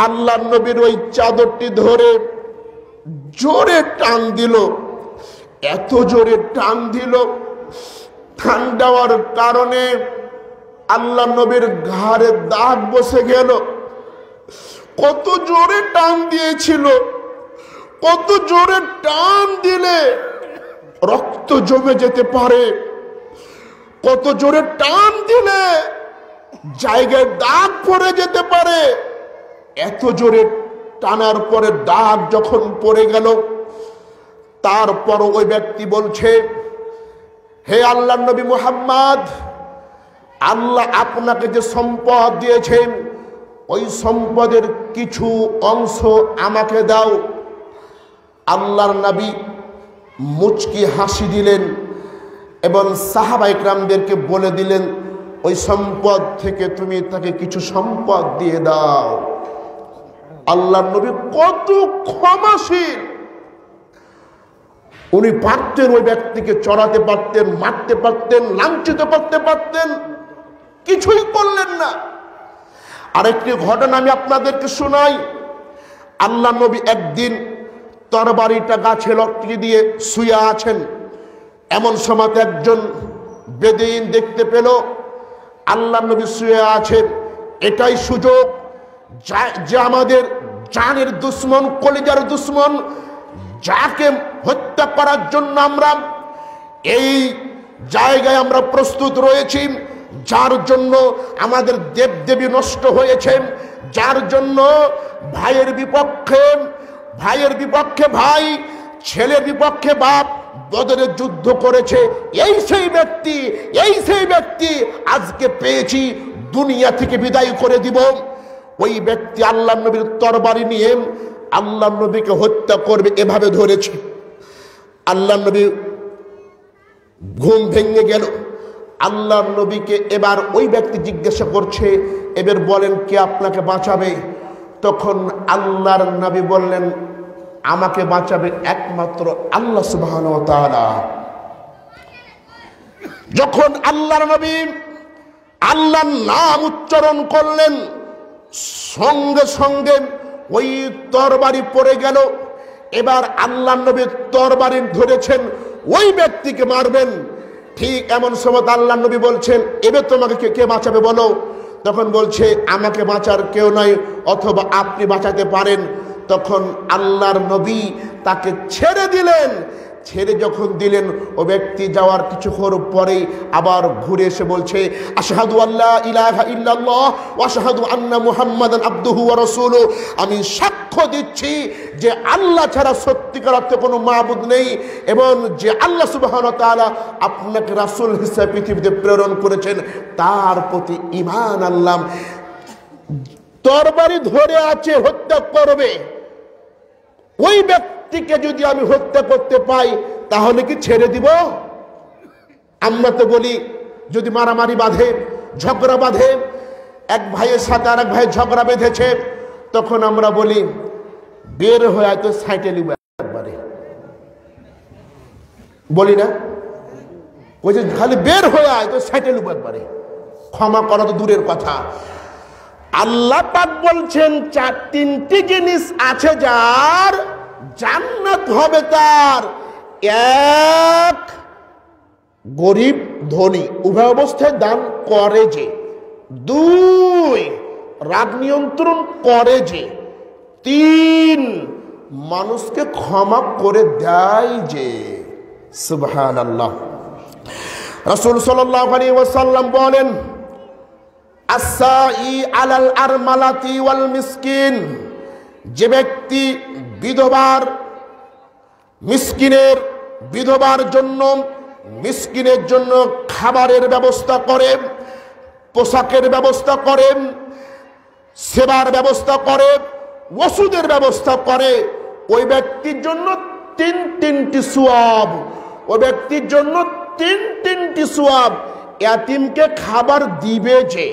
S1: আল্লাহর নবীর ওই চাদরটি ধরে জোরে টান দিল। এত জোরে টান দিল, টান দেওয়ার কারণে আল্লাহ নবীর ঘাড়ে দাগ বসে গেল। কত জোরে টান দিয়েছিল, কত জোরে টান দিলে রক্ত জমে যেতে পারে, কত জোরে টান দিলে জায়গায় দাগ পড়ে যেতে পারে। এত জোরে টানার পরে দাগ যখন পড়ে গেল, তারপর ওই ব্যক্তি বলছে হে আল্লাহ নবী মুহাম্মদ, আল্লাহ আপনাকে যে সম্পদ দিয়েছেন ওই সম্পদের কিছু অংশ আমাকে দাও। আল্লাহর নবী মুচকি হাসি দিলেন এবং সাহাবা ইকরামদেরকে বলে দিলেন ওই সম্পদ থেকে তুমি তাকে কিছু সম্পদ দিয়ে দাও। আল্লাহর নবী কত ক্ষমাশীল! উনি পারতেন ওই ব্যক্তিকে চড়াতে পারতেন, মারতে পারতেন, লাঞ্ছিত করতে পারতেন, কিছুই করলেন না। আরেকটি ঘটনা আমি আপনাদেরকে শোনাই। আল্লাহ নবী একদিন তরবারিটা গাছে লটকে দিয়ে শুয়ে আছেন। এমন সময় একজন বেদিন দেখতে পেল আল্লাহ নবী শুয়ে আছেন। এটাই সুযোগ যে আমাদের জানের দুশ্মন, কলিজার দুশ্মন, যাকে হত্যা করার জন্য আমরা এই জায়গায় আমরা প্রস্তুত রয়েছি, যার জন্য আমাদের দেবদেবী নষ্ট হয়েছে, যার জন্য ভাইয়ের বিপক্ষে ভাই, ছেলের বিপক্ষে বাপ বদরে যুদ্ধ করেছে, এই সেই ব্যক্তি আজকে পেয়েছি, দুনিয়া থেকে বিদায় করে দিব। ওই ব্যক্তি আল্লাহ নবীর তরবারি নিয়ে আল্লাহ নবীকে হত্যা করবে এভাবে ধরেছে। আল্লাহ নবী ঘুম ভেঙে গেল। আল্লাহর নবীকে এবার ওই ব্যক্তি জিজ্ঞাসা করছে, এবার বলেন কে আপনাকে বাঁচাবে? তখন আল্লাহর নবী বললেন আমাকে বাঁচাবে একমাত্র আল্লাহ সুবহানাহু ওয়া তাআলা। যখন আল্লাহর নবী আল্লাহর নাম উচ্চারণ করলেন, সঙ্গে সঙ্গে ওই তরবারি পড়ে গেল। এবার আল্লাহর নবী তরবারি ধরেছেন, ওই ব্যক্তিকে মারবেন। ঠিক এমন সময় আল্লাহর নবী বলছেন, এবার তোমাকে কে বাঁচাবে বলো? তখন বলছে, আমাকে বাঁচার কেউ নাই, অথবা আপনি বাঁচাতে পারেন। তখন আল্লাহর নবী তাকে ছেড়ে দিলেন। ছেড়ে যখন দিলেন, ও ব্যক্তি যাওয়ার কিছুক্ষণ পরেই আবার ঘুরে এসে বলছে, আশহাদু আল্লা ইলাহা ইল্লাল্লাহ ওয়া আশহাদু আন্না মুহাম্মাদান আবদুহু ওয়া রাসূলুহু, আমি সাক্ষ্য দিচ্ছি যে আল্লাহ ছাড়া সত্যিকার অর্থে কোনো মাবুদ নেই, এবং যে আল্লাহ সুবহানাহু ওয়া তাআলা আপনাকে রাসূল হিসেবে পৃথিবীতে প্রেরণ করেছেন, তার প্রতি ঈমান আনলাম। তরবারি ধরে আছে, হত্যা করবে। ওই ব্যক্তিকে যদি আমি হত্যা করতে পাই, তাহলে কি ছেড়ে দিব? আমরা তো বলি, যদি মারামারি বাঁধে, ঝগড়া বাঁধে, এক ভাইয়ের সাথে আর এক ভাইয়ের ঝগড়া বেঁধেছে, তখন আমরা বলি, বের হয়ে তো সাইটে নিব একবারে, বলি না? ওই যে খালি বের হয়ে আয় তো সাইটে নিব একবারে। ক্ষমা করা তো দূরের কথা। আল্লাহ পাক বলছেন, তিনটি জিনিস আছে যার, জান্নাত হবে তার। এক, গরিব ধনী উভয় অবস্থায় দান করে যে। দুই, রাগ নিয়ন্ত্রণ করে যে। তিন, মানুষকে ক্ষমা করে দেয় যে। সুবহানাল্লাহ। রাসূল সাল্লাল্লাহু আলাইহি ওয়াসাল্লাম বলেন, আসাই আলাল আরমালাতি ওয়াল মিসকিন, যে ব্যক্তি বিধবার বিধবার জন্য, মিসকিনের জন্য খাবারের ব্যবস্থা করে, পোশাকের ব্যবস্থা করে, সেবার ব্যবস্থা করে, ওষুধের ব্যবস্থা করে, ওই ব্যক্তির জন্য তিনটি সওয়াব। ওই ব্যক্তির জন্য তিনটি সওয়াব। ইয়াতিমকে খাবার দিবে যে,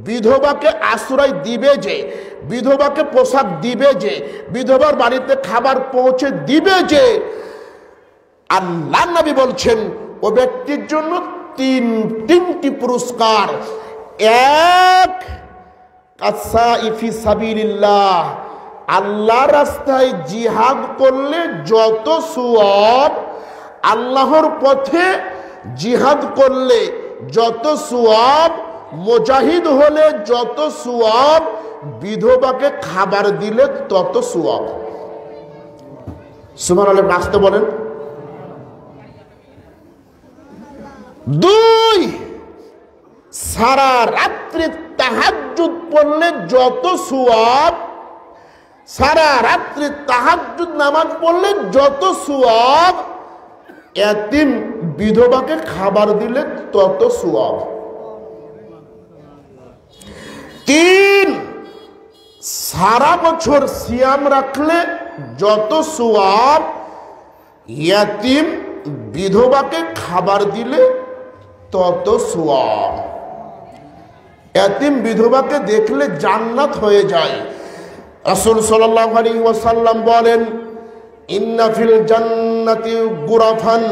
S1: বিধবাকে আশ্রয় দিবে যে, বিধবাকে পোশাক দিবে যে, বিধবার বাড়িতে খাবার পৌঁছে দিবে যে, আল্লাহর নবী বলছেন ও ব্যক্তির জন্য তিনটি পুরস্কার। এক, আসাই ফি সাবিলিল্লাহ, আল্লাহর রাস্তায় জিহাদ করলে যত সওয়াব, আল্লাহর পথে জিহাদ করলে যত সওয়াব, মুজাহিদ হলে যত সওয়াব, বিধবাকে খাবার দিলে তত সওয়াব। সুবহানাল্লাহ, আসতে বলেন। দুই, সারা রাত্রি তাহাজ্জুদ পড়লে যত সওয়াব, সারা রাত্রি তাহাজ্জুদ নামাজ পড়লে যত সওয়াব, এতিম বিধবাকে খাবার দিলে তত সওয়াব। তিন, সারা বছর সিয়াম রাখলে যত সওয়াব, এতিম বিধবাকে খাবার দিলে তত সওয়াব। এতিম বিধবাকে দেখলে জান্নাত হয়ে যায়। রাসূল সাল্লাল্লাহু আলাইহি ওয়াসাল্লাম বলেন, ইন্না ফিল জান্নাতি গুরাফান,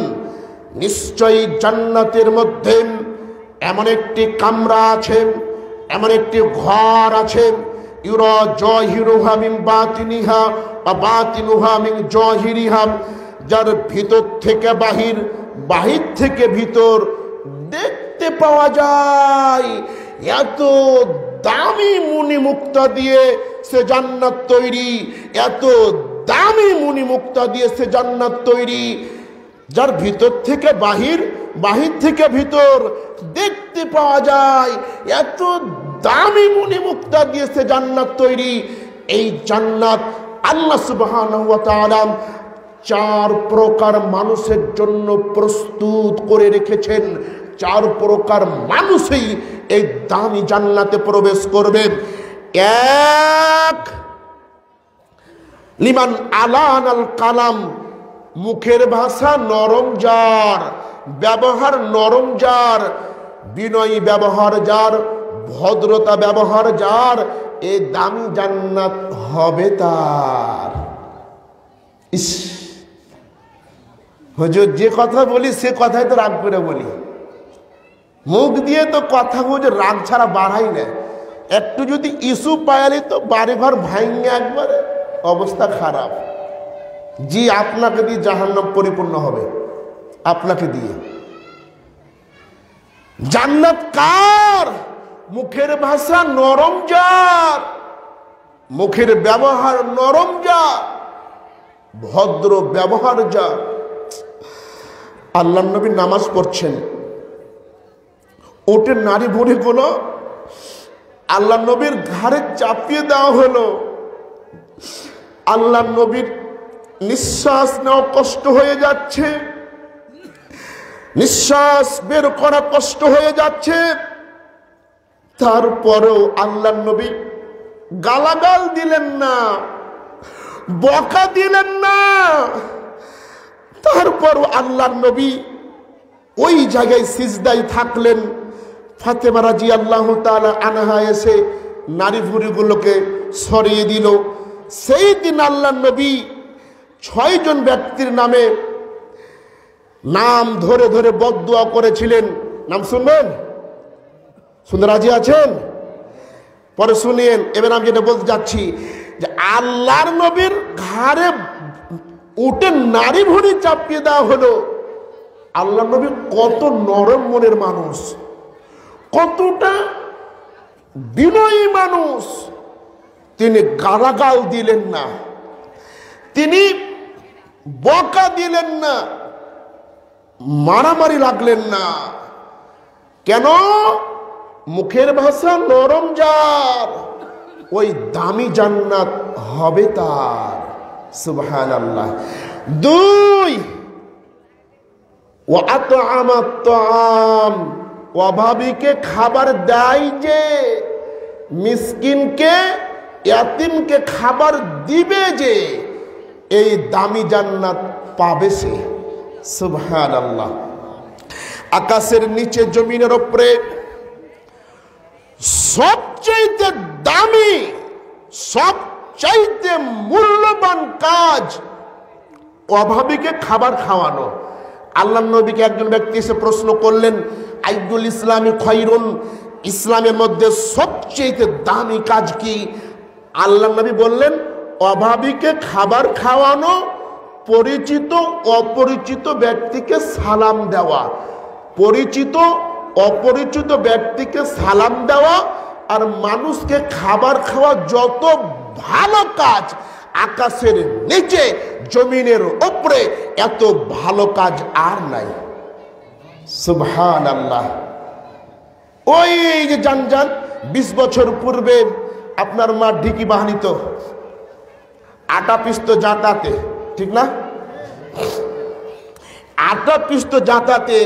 S1: নিশ্চয়ই জান্নাতের মধ্যে এমন একটি কামরা আছে, এমন একটি ঘর আছে, ইউরা জাহিরুহা মিন বাতিনিহা ওয়া বাতিনুহা মিন জাহিরিহা, যার ভিতর থেকে বাহির, বাহির থেকে ভিতর দেখতে পাওয়া যায়। এত দামি মুনি মুক্তা দিয়ে সে জান্নাত তৈরি, এত দামি মুনি মুক্তা দিয়ে সে জান্নাত তৈরি, যার ভিতর থেকে বাহির, বাহির থেকে ভিতর দেখতে পাওয়া যায়। এত দামি মুনি মুক্তা দিয়ে সে জান্নাত তৈরি। এই জান্নাত আল্লাহ সুবহানাহু ওয়া তাআলা চার প্রকার মানুষের জন্য প্রস্তুত করে রেখেছেন। চার প্রকার মানুষই এই দামি জান্নাতে প্রবেশ করবে। এক, লিমান আলানাল কালাম, মুখের ভাষা নরম যার, ব্যবহার নরম যার, বিনয়ী ব্যবহার যার, ভদ্রতা ব্যবহার যার, এই দামি জান্নাত হবে তার। ইস, হুজুর যে কথা বলি সে কথাই তো রাগ করে বলি। মুখ দিয়ে তো কথা বুঝে রাগ ছাড়া বাড়াই না, একটু যদি ইস্যু পায়ালি তো বাড়ি ঘর ভাঙে একবারে অবস্থা খারাপ। জি, আপনাকে দিয়ে জাহান্নাম পরিপূর্ণ হবে, আপনাকে দিয়ে। জান্নাত কার? মুখের ভাষা নরম যার, মুখের ব্যবহার নরম যার, ভদ্র ব্যবহার যার। আল্লাহর নবী নামাজ পড়ছেন, ওটের নারী ভুঁড়িগুলো আল্লাহ নবীর ঘাড়ে চাপিয়ে দেওয়া হলো। আল্লাহ নবীর নিঃশ্বাস নেওয়া কষ্ট হয়ে যাচ্ছে, নিঃশ্বাস বের করা কষ্ট হয়ে যাচ্ছে। তারপরেও আল্লাহ নবী গালাগাল দিলেন না, বকা দিলেন না। তারপরও আল্লাহ নবী ওই জায়গায় সিজদায় থাকলেন। ফাতেমা রাদিয়াল্লাহু তাআলা আনহা এসে নারী ভুঁড়িগুলোকে সরিয়ে দিল। সেই দিন আল্লাহ নবী 6 জন ব্যক্তির নামে নাম ধরে ধরে বদদুয়া করেছিলেন। নাম শুনবেন? শুনতে রাজি আছেন? পরে শুনিয়েন। এবার আমি যেটা বলতে যাচ্ছি যে আল্লাহর নবীর ঘাড়ে উঠে নারী ভুঁড়ি চাপিয়ে দেওয়া হলো। আল্লাহ নবী কত নরম মনের মানুষ, কতটা বিনয়ী মানুষ। তিনি গালাগাল দিলেন না, তিনি বকা দিলেন না, মারামারি লাগলেন না। কেন? মুখের ভাষা নরম যার, ওই দামি জান্নাত হবে তার। সুবহানাল্লাহ। 2, ওয়া আতআমাত তাআম, অভাবীকে খাবার দেয় যে, মিসকিনকে ইয়াতিমকে খাবার দিবে যে, এই দামি জান্নাত পাবে সে। সুবহানাল্লাহ। আকাশের নিচে জমিনের উপরে সবচেয়ে দামি, সবচেয়ে মূল্যবান কাজ অভাবীকে খাবার খাওয়ানো। আল্লাহ নবীকে একজন ব্যক্তি এসে প্রশ্ন করলেন, আইদুল ইসলামী খৈরুন, ইসলামের মধ্যে সবচেয়ে দামি কাজ কি? আল্লাহ নবী বললেন, অভাবীকে খাবার খাওয়ানো, পরিচিত অপরিচিত ব্যক্তিকে সালাম দেওয়া। পরিচিত অপরিচিত ব্যক্তিকে সালাম দেওয়া আর মানুষকে খাবার খাওয়া যত ভালো কাজ আকাশের নিচে জমিনের উপরে এত ভালো কাজ আর নাই। সুবহানাল্লাহ। ওই যে জানজান 20 বছর পূর্বে আপনার মা ঢিকি বাহানিত, আটা পিস্ত যাতাতে, ঠিক না? আটা পিস্ত যাতাতে,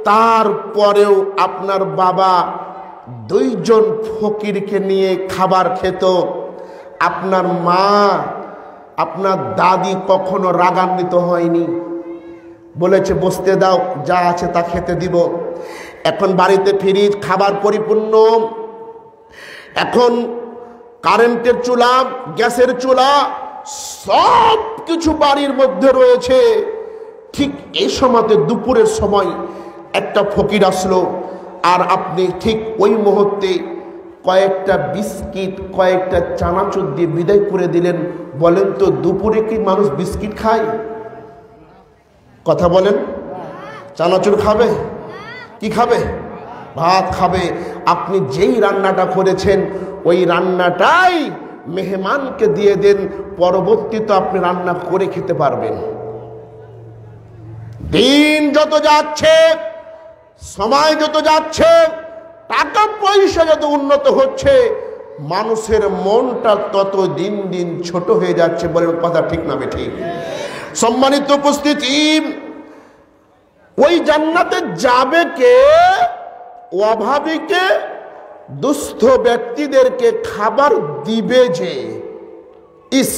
S1: তারপরেও আপনার বাবা 2 জন ফকিরকে নিয়ে খাবার খেত। আপনার মা, আপনার দাদি কখনো রাগান্বিত হয়নি, বলেছে বসতে দাও, যা আছে তা খেতে দিব। এখন বাড়িতে ফ্রিজ, খাবার পরিপূর্ণ। এখন কারেন্টের চুলা, গ্যাসের চুলা, সব কিছু বাড়ির মধ্যে রয়েছে। ঠিক এই সময়তে দুপুরের সময় একটা ফকির আসলো, আর আপনি ঠিক ওই মুহূর্তে কয়েকটা বিস্কিট, কয়েকটা চানাচুর দিয়ে বিদায় করে দিলেন। বলেন তো দুপুরে কি মানুষ বিস্কিট খায়? কথা বলেন। চানাচুর খাবে? কি খাবে? ভাত খাবে। আপনি যেই রান্নাটা করেছেন ওই রান্নাটাই মেহমানকে দিয়ে দেন, পরবর্তীতে আপনি রান্না করে খেতে পারবেন। দিন যত যাচ্ছে, সময় যত যাচ্ছে, টাকা পয়সা যত উন্নত হচ্ছে, মানুষের মনটা তত দিন দিন ছোট হয়ে যাচ্ছে। বলেন কথা ঠিক না বেঠিক? সম্মানিত উপস্থিতি, ওই জান্নাতে যাবে কে? অভাবীকে, দুস্থ ব্যক্তিদেরকে খাবার দিবে যে। ইস,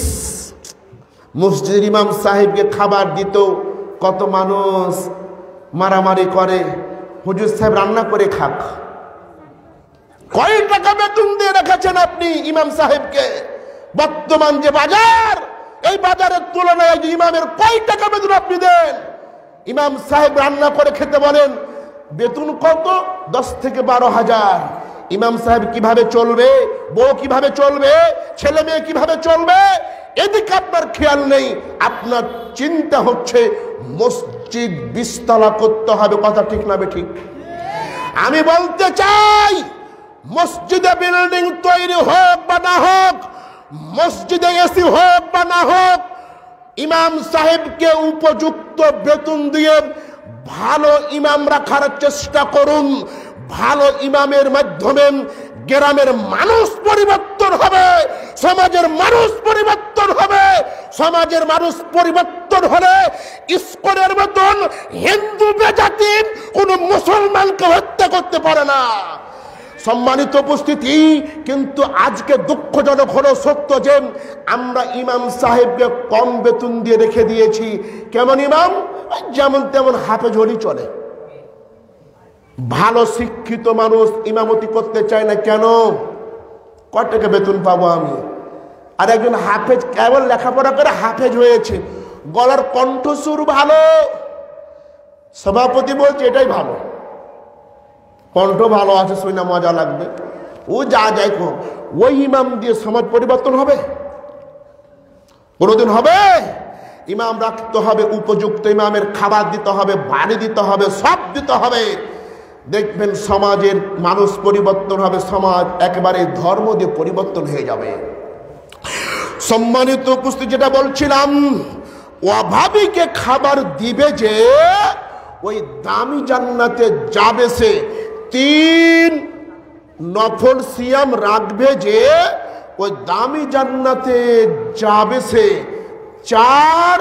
S1: মসজিদের ইমাম সাহেবকে খাবার দিত, কত মানুষ মারামারি করে, হুজুর সাহেব রান্না করে খাক। কয় টাকা বেতন দিয়ে রেখেছেন আপনি ইমাম সাহেবকে? বর্তমান যে বাজার, এই বাজারের তুলনায় ইমামের কয় টাকা বেতন আপনি দেন? ইমাম সাহেব রান্না করে খেতে বলেন, বেতন কত? 10 থেকে 12,000। ইমাম সাহেব কিভাবে চলবে, বউ কিভাবে চলবে, ছেলে মেয়ে কিভাবে চলবে, এদিকে আপনার খেয়াল নেই। আপনার চিন্তা হচ্ছে মসজিদ 20 তলা করতে হবে। কথা ঠিক না ঠিক? আমি বলতে চাই, মসজিদে বিল্ডিং তৈরি হোক বা না হোক, মসজিদে এসি হোক বা না হোক, ইমাম সাহেবকে উপযুক্ত বেতন দিয়ে ভালো ইমাম রাখার চেষ্টা করুন। ভালো ইমামের মাধ্যমে গ্রামের মানুষ পরিবর্তন হবে, সমাজের মানুষ পরিবর্তন হবে। সমাজের মানুষ পরিবর্তন হলে ইসকনের মতন হিন্দু বেজাতি কোন মুসলমানকে হত্যা করতে পারে না। সম্মানিত উপস্থিতি, কিন্তু আজকে দুঃখজনক হলো সত্য যে আমরা ইমাম সাহেবকে কম বেতন দিয়ে রেখে দিয়েছি। কেমন ইমাম? যেমন তেমন হাফেজ হলেই চলে। ভালো শিক্ষিত মানুষ ইমামতি করতে চায় না কেন? কত টাকা বেতন পাবো আমি? আর একজন হাফেজ কেবল লেখাপড়া করে হাফেজ হয়েছে, গলার কণ্ঠস্বর ভালো, সভাপতি বলছে এটাই ভালো, কণ্ঠ ভালো আছে, শুনে মজা লাগবে। ও যা যাই কো, ওই ইমাম দিয়ে সমাজ পরিবর্তন হবে? কোনোদিন হবে? ইমাম রাখতে হবে উপযুক্ত, ইমামের খাবার দিতে হবে, বাড়ি দিতে হবে, সব দিতে হবে। দেখবেন সমাজের মানুষ পরিবর্তন হবে, সমাজ একেবারে ধর্ম দিয়ে পরিবর্তন হয়ে যাবে। সম্মানিত উপস্থিতি, যেটা বলছিলাম, অভাবীকে খাবার দিবে যে ওই দামি জান্নাতে যাবে সে। 3 নফল সিয়াম রাখবে যে ওই দামি জান্নাতে যাবে সে। 4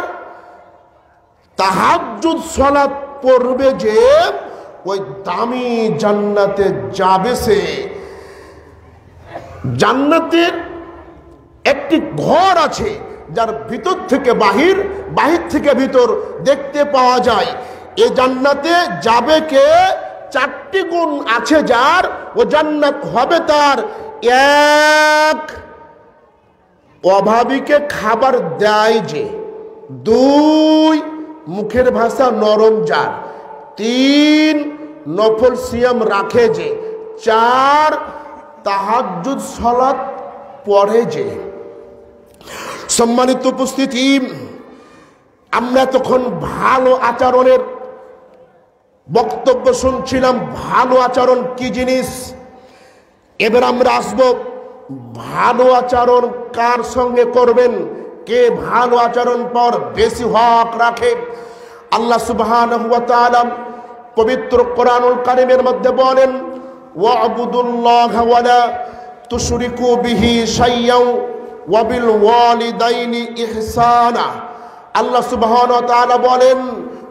S1: তাহাজ্জুদ সালাত পড়বে যে ওই দামি জান্নাতে যাবে সে। জান্নাতের একটি ঘর আছে যার ভিতর থেকে বাহির, বাহির থেকে ভিতর দেখতে পাওয়া যায়। এই জান্নাতে যাবে কে? 4টি গুণ আছে যার, ও জান্নাত হবে তার। 1 অভাবীকে খাবার দেয় যে। 2 মুখের ভাষা নরম যার। 3 নফল সিয়াম রাখে যে। 4 তাহাজ্জুদ সালাত পড়ে যে। সম্মানিত উপস্থিতি, আমরা তখন ভালো আচরণের বক্তব্য শুনছিলাম। ভালো আচরণ কি জিনিস? এবার আমরা আসব ভালো আচরণ কার সঙ্গে করবেন, কে ভালো আচরণ পর বেশি হক রাখে। আল্লাহ সুবহানাহু ওয়া তাআলা পবিত্র কোরআনুল কারীমের মধ্যে বলেন, ওয়া'বুদুল্লাহা ওয়া লা তুশরিকু বিহি শাইয়্যান ওয়া বিল ওয়ালিদাইনি ইহসানা। আল্লাহ সুবহানাহু ওয়া তাআলা বলেন,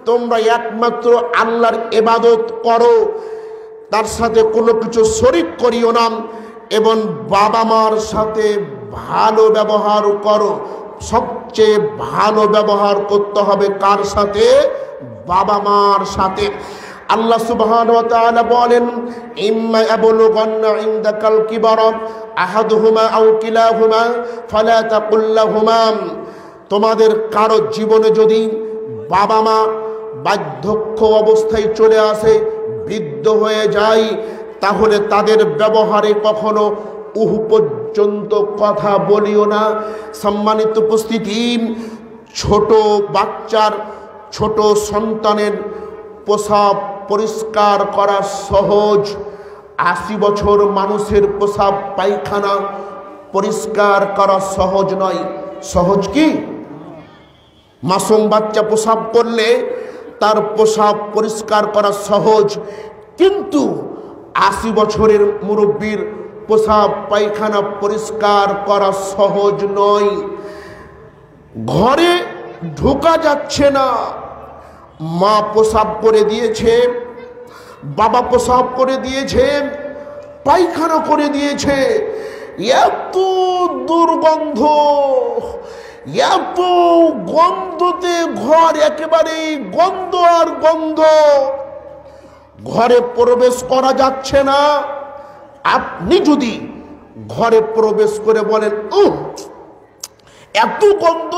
S1: তোমরা একমাত্র আল্লাহর ইবাদত করো, তার সাথে কোনো কিছু শরীক করিও না, এবং বাবা মার সাথে ভালো ব্যবহার করো। সবচেয়ে ভালো ব্যবহার করতে হবে কার সাথে? বাবা মার সাথে। আল্লাহ সুবহানাহু ওয়া তাআলা বলেন, ইম্মা ইয়াবলুগান্না ইনদাকাল কিবারা আহাদুহুমা আও কিলাহুমা ফালা তাকুল লাহুমা। তোমাদের কারো জীবনে যদি বাবা মা বার্ধক্য অবস্থায় চলে আসে, বৃদ্ধ হয়ে যায়, তাহলে তাদের ব্যবহারে কখনো উহু পর্যন্ত কথা বলিও না। সম্মানিত উপস্থিতি, ছোট বাচ্চার, ছোট সন্তানের প্রসাব পরিষ্কার করা সহজ। 80 বছর মানুষের প্রসাব পায়খানা পরিষ্কার করা সহজ নয়। সহজ কি? মাসুম বাচ্চা প্রসাব করলে তার প্রসাব পরিষ্কার করা সহজ, কিন্তু 80 বছরের মুরব্বীর প্রসাব পায়খানা পরিষ্কার করা সহজ নয়। ঘরে ঢোকা যাচ্ছে না, মা প্রসাব করে দিয়েছে, বাবা প্রসাব করে দিয়েছে, পায়খানা করে দিয়েছে, এত দুর্গন্ধ, এত গন্ধতে ঘর একেবারে গন্ধ আর গন্ধ, ঘরে প্রবেশ করা যাচ্ছে না। আপনি যদি ঘরে প্রবেশ করে বলেন, এত গন্ধ,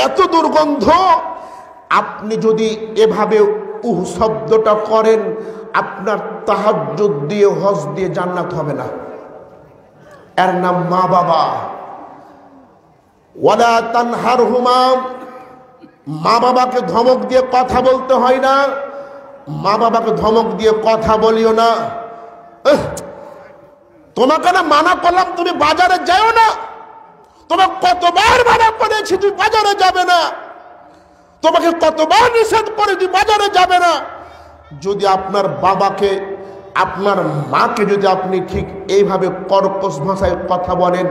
S1: এত দুর্গন্ধ, আপনি যদি এভাবে শব্দটা করেন, আপনার তাহাজ্জুদ দিয়ে হজ দিয়ে জান্নাত হবে না। এর নাম মা বাবা। ওয়ালা তানহারহুমা, মা বাবাকে ধমক দিয়ে কথা বলতে হয় না। মা বাবাকে ধমক দিয়ে কথা বলিও না। তোমাকে না মানা করলাম তুমি বাজারে যাও না, তোমাকে কতবার মানা করেছি তুমি বাজারে যাবে না, তোমাকে কতবার নিষেধ করে তুমি বাজারে যাবে না। যদি আপনার বাবাকে, আপনার মাকে যদি আপনি ঠিক এইভাবে কর্কশ ভাষায় কথা বলেন,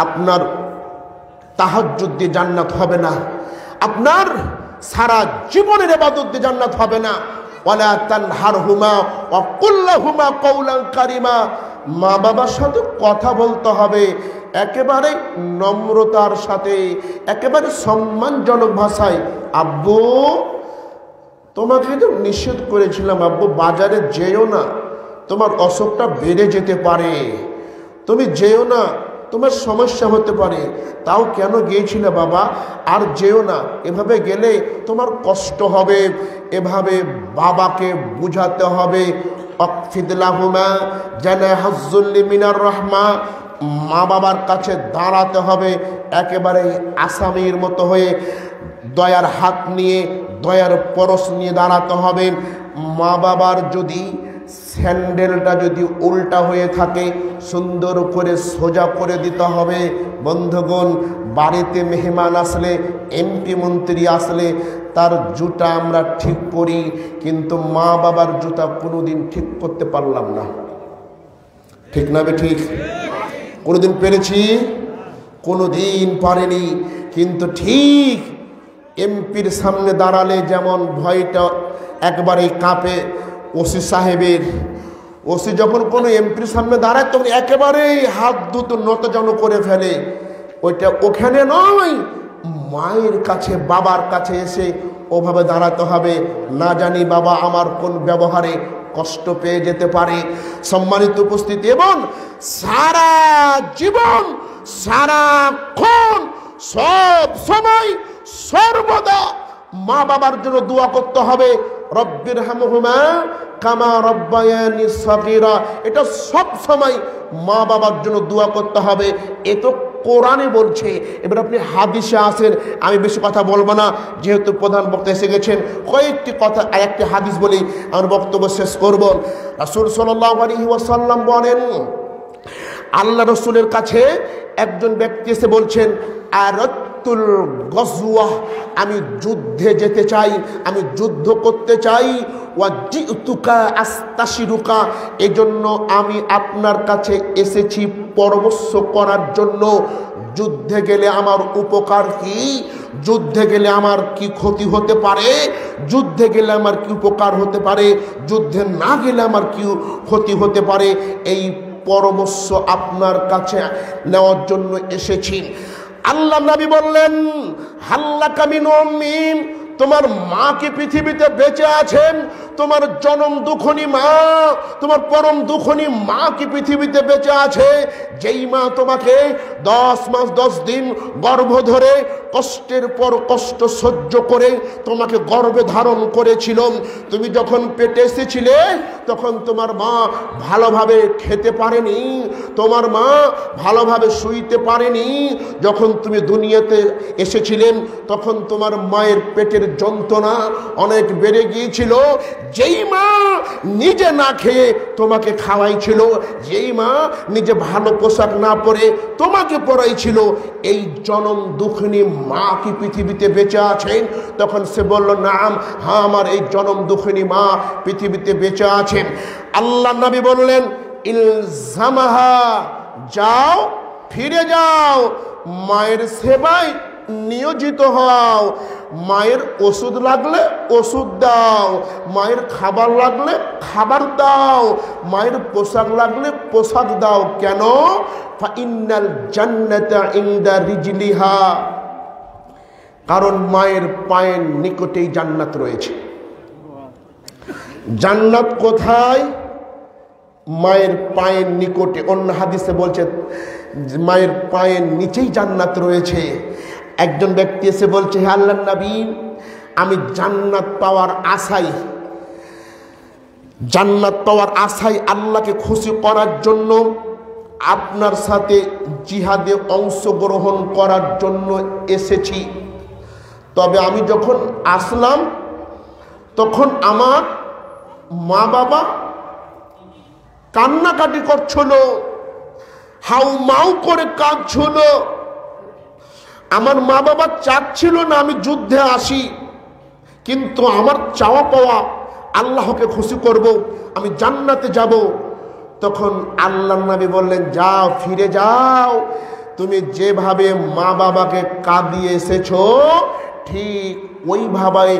S1: আপনার তাহাজ্জুদ দিয়ে জান্নাত হবে না, আপনার সারা জীবনের ইবাদত দিয়ে জান্নাত হবে না। ওয়ালা তানহারহুমা ওয়া কুল লাহুমা কওলান কারিমা, মা বাবার সাথে কথা বলতে হবে একেবারে নম্রতার সাথে, একেবারে সম্মানজনক ভাষায়। আব্বু, তোমাকে তো নিষেধ করেছিলাম আব্বু বাজারে যেও না, তোমার অসুখটা বেড়ে যেতে পারে, তুমি যেও না, তোমার সমস্যা হতে পারে, তাও কেন গিয়েছিলে বাবা, আর যেও না, এভাবে গেলে তোমার কষ্ট হবে। এভাবে বাবাকে বুঝাতে হবে। অকফিদ লাহুমা জানাহাজ যুল্লি মিনার রাহমা, মা বাবার কাছে দাঁড়াতে হবে একেবারে আসামির মতো হয়ে, দয়ার হাত নিয়ে, দয়ার পরশ নিয়ে দাঁড়াতে হবে। মা বাবার যদি স্যান্ডেলটা যদি উল্টা হয়ে থাকে সুন্দর করে সোজা করে দিতে হবে। বন্ধুগণ, বাড়িতে মেহমান আসলে, এমপি মন্ত্রী আসলে তার জুতা আমরা ঠিক করি, কিন্তু মা বাবার জুতা কোনোদিন ঠিক করতে পারলাম না। ঠিক না বে ঠিক? কোনোদিন পেরেছি? কোনোদিন পারেনি। কিন্তু ঠিক এমপির সামনে দাঁড়ালে যেমন ভয়টা একবারে কাঁপে ওসি সাহেবের, ওসি যখন কোনো এমপির সামনে দাঁড়ায় তখন একেবারেই হাত দুটো নত যেন করে ফেলে। ওইটা ওখানে নয়, মায়ের কাছে, বাবার কাছে এসে ওভাবে দাঁড়াতে হবে। না জানি বাবা আমার কোন ব্যবহারে কষ্ট পেয়ে যেতে পারে। সম্মানিত উপস্থিতি, এবং সারা জীবন, সারাক্ষণ, সব সময়, সর্বদা মা বাবার জন্য দোয়া করতে হবে। রব্বির হামহুমা কামা রব্বায়ানি সগীরা, এটা সব সময় মা বাবার জন্য দোয়া করতে হবে। এ তো কোরআনে বলছে। এবার আপনি হাদিসে আসেন, আমি বেশি কথা বলবো না যেহেতু প্রধান বক্তা এসে গেছেন। কয়েকটি কথা, একটি হাদিস বলি আমার বক্তব্য শেষ করব। রাসূল সাল্লাল্লাহু আলাইহি ওয়াসাল্লাম বলেন, আল্লাহ রসুলের কাছে একজন ব্যক্তি এসে বলছেন, আরাতুল গজওয়া, আমি যুদ্ধে যেতে চাই, আমি যুদ্ধ করতে চাই। ওয়া জিতুকা আস্তাশিরুকা, এজন্য আমি আপনার কাছে এসেছি পরামর্শ করার জন্য। যুদ্ধে গেলে আমার উপকার কি, যুদ্ধে গেলে আমার কি ক্ষতি হতে পারে, যুদ্ধে গেলে আমার কি উপকার হতে পারে, যুদ্ধে না গেলে আমার কি ক্ষতি হতে পারে, এই পরামর্শ আপনার কাছে নেওয়ার জন্য এসেছি। আল্লাহ নবী বললেন, হাল্লাকা মিন উম্মিন, তোমার মা কি পৃথিবীতে বেঁচে আছেন? তোমার জনম দুঃখনী মা, তোমার পরম দুঃখনী মা কি পৃথিবীতে বেঁচে আছে? যেই মা তোমাকে 10 মাস 10 দিন গর্ভ ধরে কষ্টের পর কষ্ট সহ্য করে তোমাকে গর্ভে ধারণ করেছিল। তুমি যখন পেটে এসেছিলে তখন তোমার মা ভালোভাবে খেতে পারেনি, তোমার মা ভালোভাবে শুইতে পারেনি। যখন তুমি দুনিয়াতে এসেছিলেন তখন তোমার মায়ের পেটের যন্ত্রণা অনেক বেড়ে গিয়েছিল। যেই মা নিজে না খেয়ে তোমাকে খাওয়াইছিল, যেই মা নিজে ভালো পোশাক না পরে তোমাকে পরাইছিল, এই জনম দুঃখিনী মা কি পৃথিবীতে বেঁচে আছেন? তখন সে বলল, নাম, হ্যাঁ, আমার এই জনম দুঃখিনী মা পৃথিবীতে বেঁচে আছেন। আল্লাহ নবী বললেন, ইলজামাহা, যাও, ফিরে যাও, মায়ের সেবায় নিয়োজিত হও। মায়ের ওষুধ লাগলে ওষুধ দাও, মায়ের খাবার লাগলে খাবার দাও, মায়ের পোশাক লাগলে পোশাক দাও। কেন? ফাইন্নাল জান্নাতা ইনদা রিজলিহা, কারণ মায়ের পায়ের নিকটেই জান্নাত রয়েছে। জান্নাত কোথায়? মায়ের পায়ের নিকটে। অন্য হাদিসে বলছে মায়ের পায়ের নিচেই জান্নাত রয়েছে। একজন ব্যক্তি এসে বলছে, হে আল্লাহর নবী, আমি জান্নাত পাওয়ার আশায় আল্লাহকে খুশি করার জন্য আপনার সাথে জিহাদে অংশগ্রহণ করার জন্য এসেছি। তবে আমি যখন আসলাম তখন আমার মা বাবা কান্নাকাটি করছিল, হাউমাউ করে কাঁদছিল। আমার মা বাবা চাচ্ছিল না আমি যুদ্ধে আসি, কিন্তু আমার চাওয়া পাওয়া আল্লাহকে খুশি করব, আমি জান্নাতে যাব। তখন আল্লাহর নবী বললেন, যাও, ফিরে যাও, তুমি যেভাবে মা বাবাকে কাঁদিয়ে এসেছো ঠিক ওইভাবে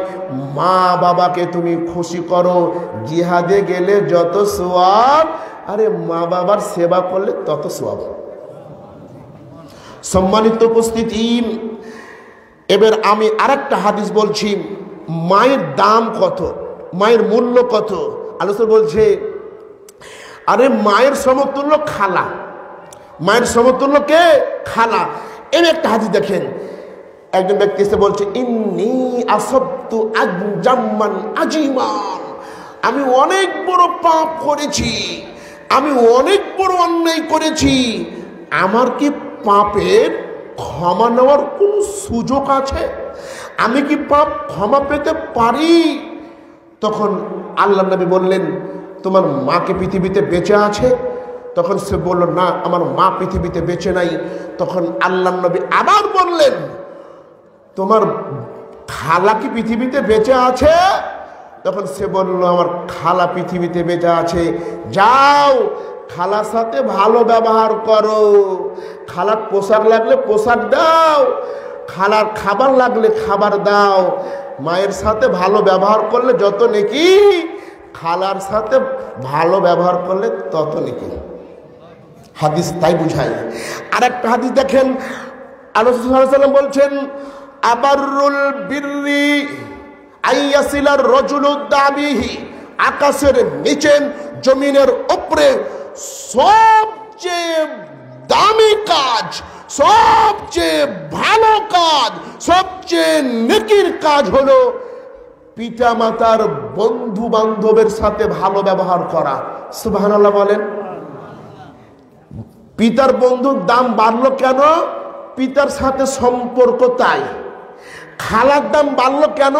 S1: মা বাবাকে তুমি খুশি করো। জিহাদে গেলে যত সওয়াব, আরে মা বাবার সেবা করলে তত সওয়াব। সম্মানিত উপস্থিতি, এবার আমি আরেকটা হাদিস বলছি। মায়ের দাম কত, মায়ের মূল্য কত? আলোচনা বলছে, আরে মায়ের সমতুল্য খালা, মায়ের সমতুল্য কে? খালা। এর একটা হাদিস দেখেন, একজন ব্যক্তি এসে বলছে, ইন্নী আসবতু আজজাম্মান আজিমান, আমি অনেক বড় পাপ করেছি, আমি অনেক বড় অন্যায় করেছি, আমার কি পাপের ক্ষমা নেওয়ার কোন সুযোগ আছে? আমি কি পাপ ক্ষমা পেতে পারি? তখন আল্লাহ নবী বললেন, তোমার মা কি পৃথিবীতে বেঁচে আছে? তখন সে বলল, না, আমার মা পৃথিবীতে বেঁচে নাই। তখন আল্লাহ নবী আবার বললেন, তোমার খালা কি পৃথিবীতে বেঁচে আছে? তখন সে বলল, আমার খালা পৃথিবীতে বেঁচে আছে। যাও, খালার সাথে ভালো ব্যবহার করো, খালার পোশাক লাগলে পোশাক দাও, খালার খাবার লাগলে খাবার দাও। মায়ের সাথে ভালো ব্যবহার করলে যত নেকি, খালার সাথে ভালো ব্যবহার করলে তত নেকি। হাদিস তাই বুঝায়। আর একটা হাদিস দেখেন, আল্লাহ সাল্লাল্লাহু আলাইহি ওয়াসাল্লাম বলছেন, আবারুল বিররি আইয়াসিলার রাজুলু দাবিহি, আকাশের নিচে জমিনের উপরে সবচেয়ে দামি কাজ, সবচেয়ে ভালো কাজ, সবচেয়ে নেকির কাজ হলো পিতা মাতার বন্ধু বান্ধবের সাথে ভালো ব্যবহার করা। সুবহানাল্লাহ বলেন। পিতার বন্ধুর দাম বাড়লো কেন? পিতার সাথে সম্পর্ক তাই। খালার দাম বাড়লো কেন?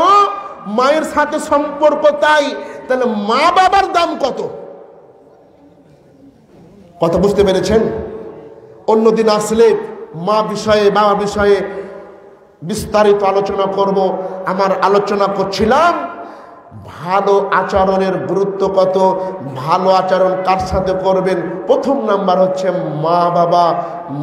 S1: মায়ের সাথে সম্পর্ক তাই। তাহলে মা বাবার দাম কত? কথা বুঝতে পেরেছেন? অন্যদিন আসলে মা বিষয়ে, বাবা বিষয়ে বিস্তারিত আলোচনা করব। আমার আলোচনা করছিলাম ভালো আচরণের গুরুত্ব কত, ভালো আচরণ কার সাথে করবেন। প্রথম নাম্বার হচ্ছে মা বাবা,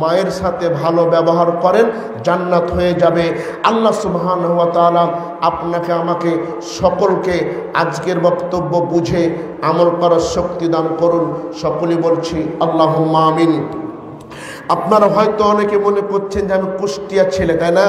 S1: মায়ের সাথে ভালো ব্যবহার করেন, জান্নাত হয়ে যাবে। আল্লাহ সুবহানাহু ওয়া তাআলা আপনাকে আমাকে সকলকে আজকের বক্তব্য বুঝে আমল করার শক্তি দান করুন। সকলেই বলছি আল্লাহুম্মা আমিন। আপনারা হয়তো অনেকে মনে করছেন যে আমি কুষ্টিয়ার ছেলে, তাই না?